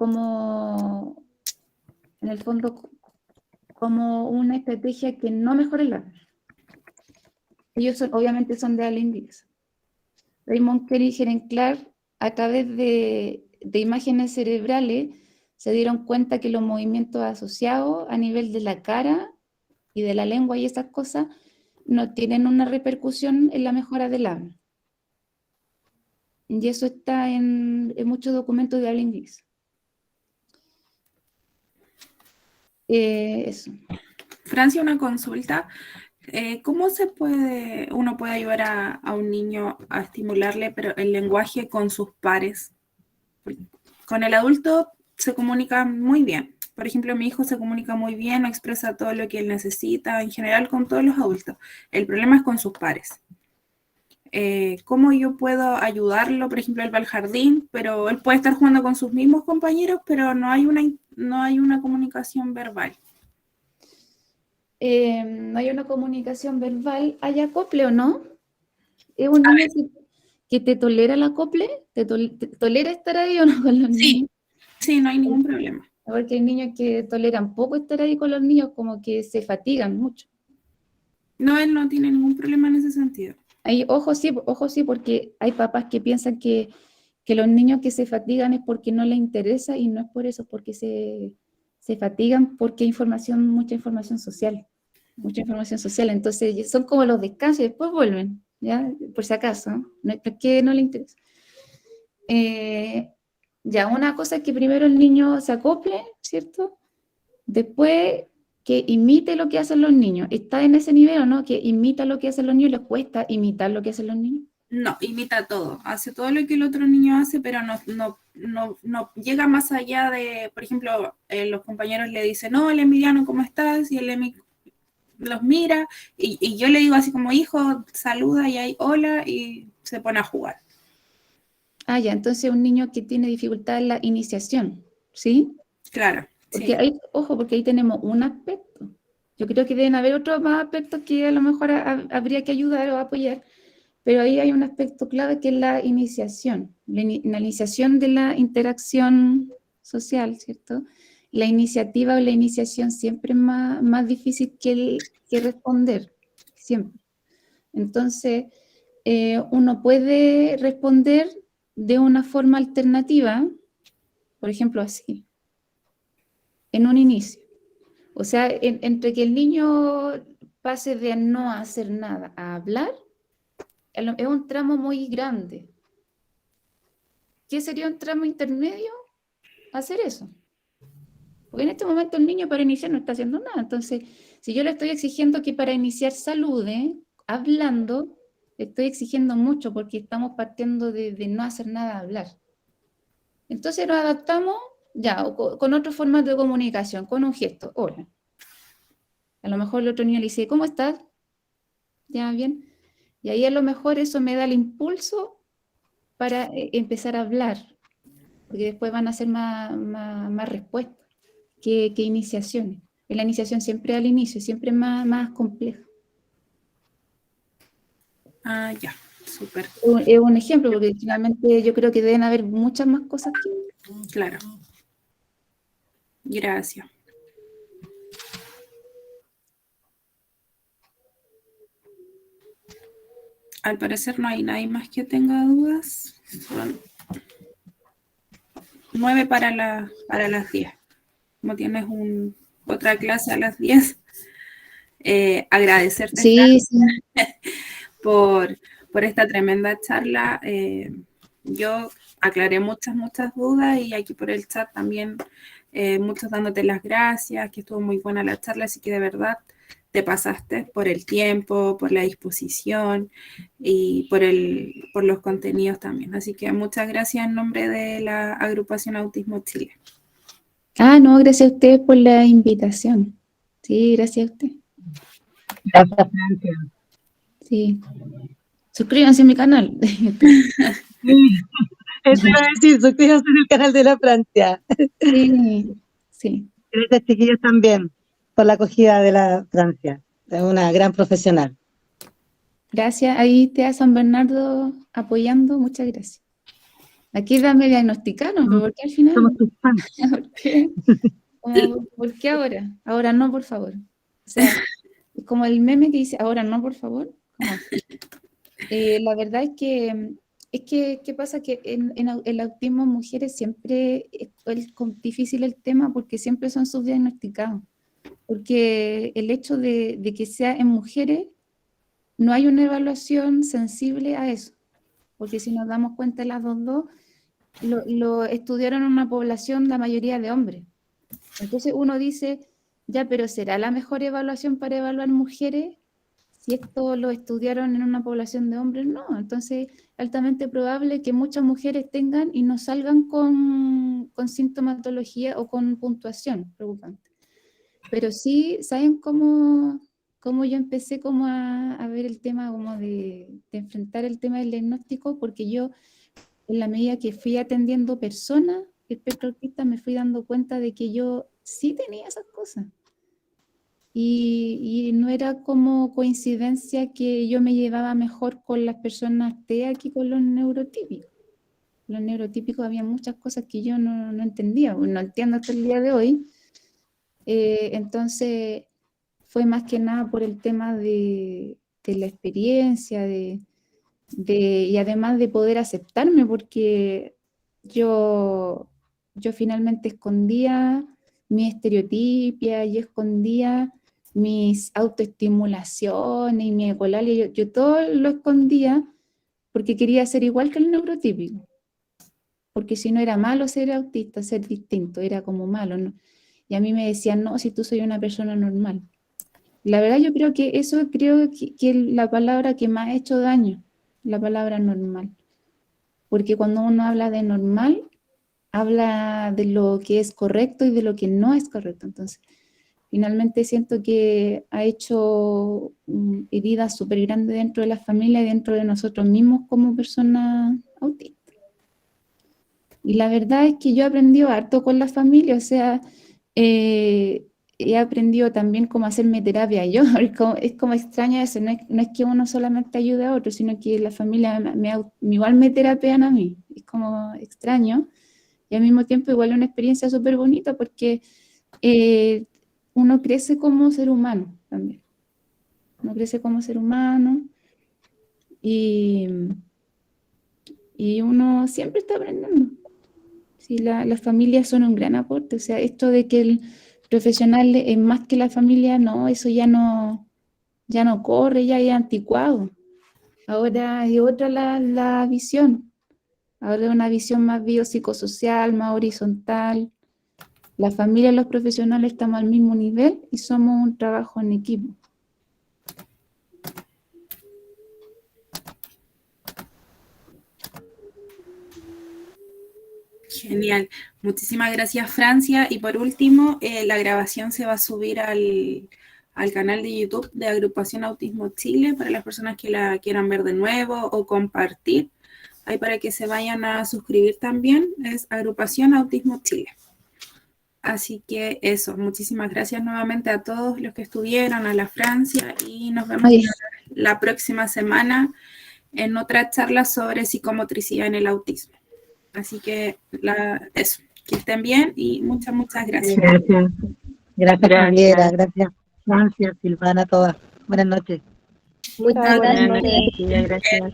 Speaker 1: en el fondo como una estrategia que no mejora el habla. Ellos obviamente son de habla inglesa. Raymond Kell y Helen Clark, a través de imágenes cerebrales, se dieron cuenta que los movimientos asociados a nivel de la cara y de la lengua y esas cosas no tienen una repercusión en la mejora del habla. Y eso está en muchos documentos de habla inglesa. Eso.
Speaker 5: Francia, una consulta. ¿Cómo uno puede ayudar a un niño a estimularle pero el lenguaje con sus pares? Con el adulto se comunica muy bien. Por ejemplo, mi hijo se comunica muy bien, expresa todo lo que él necesita, en general con todos los adultos. El problema es con sus pares. ¿Cómo yo puedo ayudarlo? Por ejemplo, él va al jardín, pero él puede estar jugando con sus mismos compañeros, pero no hay una comunicación verbal.
Speaker 1: No hay una comunicación verbal. ¿Hay acople o no? ¿Es un niño que te tolera el acople? ¿Te tolera estar ahí o no con los niños?
Speaker 5: Sí, no hay ningún problema.
Speaker 1: Porque hay niños que toleran poco estar ahí con los niños, como que se fatigan mucho.
Speaker 5: No, él no tiene ningún problema en ese sentido.
Speaker 1: Ojo sí, porque hay papás que piensan que los niños que se fatigan es porque no les interesa y no es por eso, porque se fatigan porque hay mucha información social. Entonces son como los descansos y después vuelven, ¿ya? Por si acaso, no es que no les interesa. Ya, una cosa es que primero el niño se acople, ¿cierto? Después que imite lo que hacen los niños. ¿Está en ese nivel o no? Que imita lo que hacen los niños, ¿les cuesta imitar lo que hacen los niños?
Speaker 5: No, imita todo. Hace todo lo que el otro niño hace, pero no llega más allá de, por ejemplo, los compañeros le dicen, no, el Emiliano, ¿cómo estás? Y el Emi los mira, y yo le digo así como, hijo, saluda y ahí, hola, y se pone a jugar.
Speaker 1: Ah, ya, entonces un niño que tiene dificultad en la iniciación, ¿sí?
Speaker 5: Claro.
Speaker 1: Porque porque ahí tenemos un aspecto. Yo creo que deben haber otros más aspectos que a lo mejor habría que ayudar o apoyar, pero ahí hay un aspecto clave que es la iniciación, la iniciación de la interacción social, ¿cierto? La iniciativa o la iniciación siempre es más difícil que responder, siempre. Entonces, uno puede responder de una forma alternativa, por ejemplo, así, en un inicio. O sea, entre que el niño pase de no hacer nada a hablar, es un tramo muy grande. ¿Qué sería un tramo intermedio? Hacer eso. Porque en este momento el niño para iniciar no está haciendo nada. Entonces, si yo le estoy exigiendo que para iniciar salude, hablando, le estoy exigiendo mucho porque estamos partiendo de no hacer nada a hablar. Entonces nos adaptamos ya con otro formato de comunicación, con un gesto, hola. A lo mejor el otro niño le dice, ¿cómo estás? Ya, bien. Y ahí a lo mejor eso me da el impulso para empezar a hablar, porque después van a ser más respuestas que iniciaciones. En la iniciación siempre al inicio, siempre es más compleja.
Speaker 5: Ah, ya, súper.
Speaker 1: Es un ejemplo, porque finalmente yo creo que deben haber muchas más cosas que...
Speaker 5: Claro. Gracias. Al parecer no hay nadie más que tenga dudas. Son 9 para las 10. Como tienes otra clase a las 10, agradecerte
Speaker 1: Sí.
Speaker 5: por esta tremenda charla. Yo aclaré muchas dudas y aquí por el chat también muchos dándote las gracias, que estuvo muy buena la charla, así que de verdad te pasaste por el tiempo, por la disposición y por los contenidos también. Así que muchas gracias en nombre de la agrupación Autismo Chile.
Speaker 1: Ah, no, gracias a ustedes por la invitación. Sí, gracias a usted.
Speaker 9: Gracias, Francia.
Speaker 1: Sí. Suscríbanse a mi canal de YouTube.
Speaker 9: Sí, eso iba a decir, suscríbanse en el canal de la Francia.
Speaker 1: Sí, sí.
Speaker 9: Gracias, chiquillos, también por la acogida de la Francia. Es una gran profesional.
Speaker 1: Gracias. Ahí te a San Bernardo apoyando. Muchas gracias. Aquí me diagnosticaron, pero ¿por qué al final?
Speaker 9: Somos tus fans.
Speaker 1: ¿Por qué? ¿Por qué ahora? Ahora no, por favor. O sea, es como el meme que dice, ahora no, por favor. ¿Cómo? La verdad es que, ¿qué pasa? Que en el autismo en mujeres siempre es difícil el tema porque siempre son subdiagnosticados. Porque el hecho de que sea en mujeres, no hay una evaluación sensible a eso. Porque si nos damos cuenta, las dos lo estudiaron en una población, la mayoría de hombres. Entonces uno dice, ya, pero ¿será la mejor evaluación para evaluar mujeres? Si esto lo estudiaron en una población de hombres, no. Entonces, altamente probable que muchas mujeres tengan y no salgan con sintomatología o con puntuación preocupante. Pero sí, ¿saben cómo yo empecé como a ver el tema, como de enfrentar el tema del diagnóstico? Porque yo, en la medida que fui atendiendo personas, espectro autista, me fui dando cuenta de que yo sí tenía esas cosas. Y no era como coincidencia que yo me llevaba mejor con las personas TEA que con los neurotípicos. Los neurotípicos había muchas cosas que yo no entendía, no entiendo hasta el día de hoy. Entonces fue más que nada por el tema de la experiencia, y además de poder aceptarme, porque yo finalmente escondía mi estereotipia y escondía mis autoestimulaciones y mi ecolalia, yo todo lo escondía porque quería ser igual que el neurotípico, porque si no era malo ser autista, ser distinto, era como malo, ¿no? Y a mí me decían, no, si tú soy una persona normal. La verdad yo creo que eso que es la palabra que más ha hecho daño, la palabra normal, porque cuando uno habla de normal, habla de lo que es correcto y de lo que no es correcto. Entonces, finalmente siento que ha hecho heridas súper grandes dentro de la familia y dentro de nosotros mismos como personas autistas. Y la verdad es que yo he aprendido harto con la familia, o sea, he aprendido también cómo hacerme terapia yo. Es como extraño eso, no es que uno solamente ayude a otro, sino que la familia igual me terapean a mí. Es como extraño. Y al mismo tiempo igual es una experiencia súper bonita porque uno crece como ser humano también. Uno crece como ser humano y uno siempre está aprendiendo. Sí, las familias son un gran aporte. O sea, esto de que el profesional es más que la familia, no, eso ya no corre, ya es anticuado. Ahora es otra la visión. Ahora es una visión más biopsicosocial, más horizontal. La familia y los profesionales estamos al mismo nivel y somos un trabajo en equipo.
Speaker 5: Genial. Muchísimas gracias, Francia. Y por último, la grabación se va a subir al canal de YouTube de Agrupación Autismo Chile para las personas que la quieran ver de nuevo o compartir. Ahí para que se vayan a suscribir también, es Agrupación Autismo Chile. Así que eso, muchísimas gracias nuevamente a todos los que estuvieron, a la Francia, y nos vemos la próxima semana en otra charla sobre psicomotricidad en el autismo. Así que eso, que estén bien y muchas gracias.
Speaker 9: Gracias. Gracias, Javiera. Gracias, Francia, Silvana, todas. Buenas noches.
Speaker 7: Muchas
Speaker 2: Buenas
Speaker 7: gracias.
Speaker 2: noches, gracias.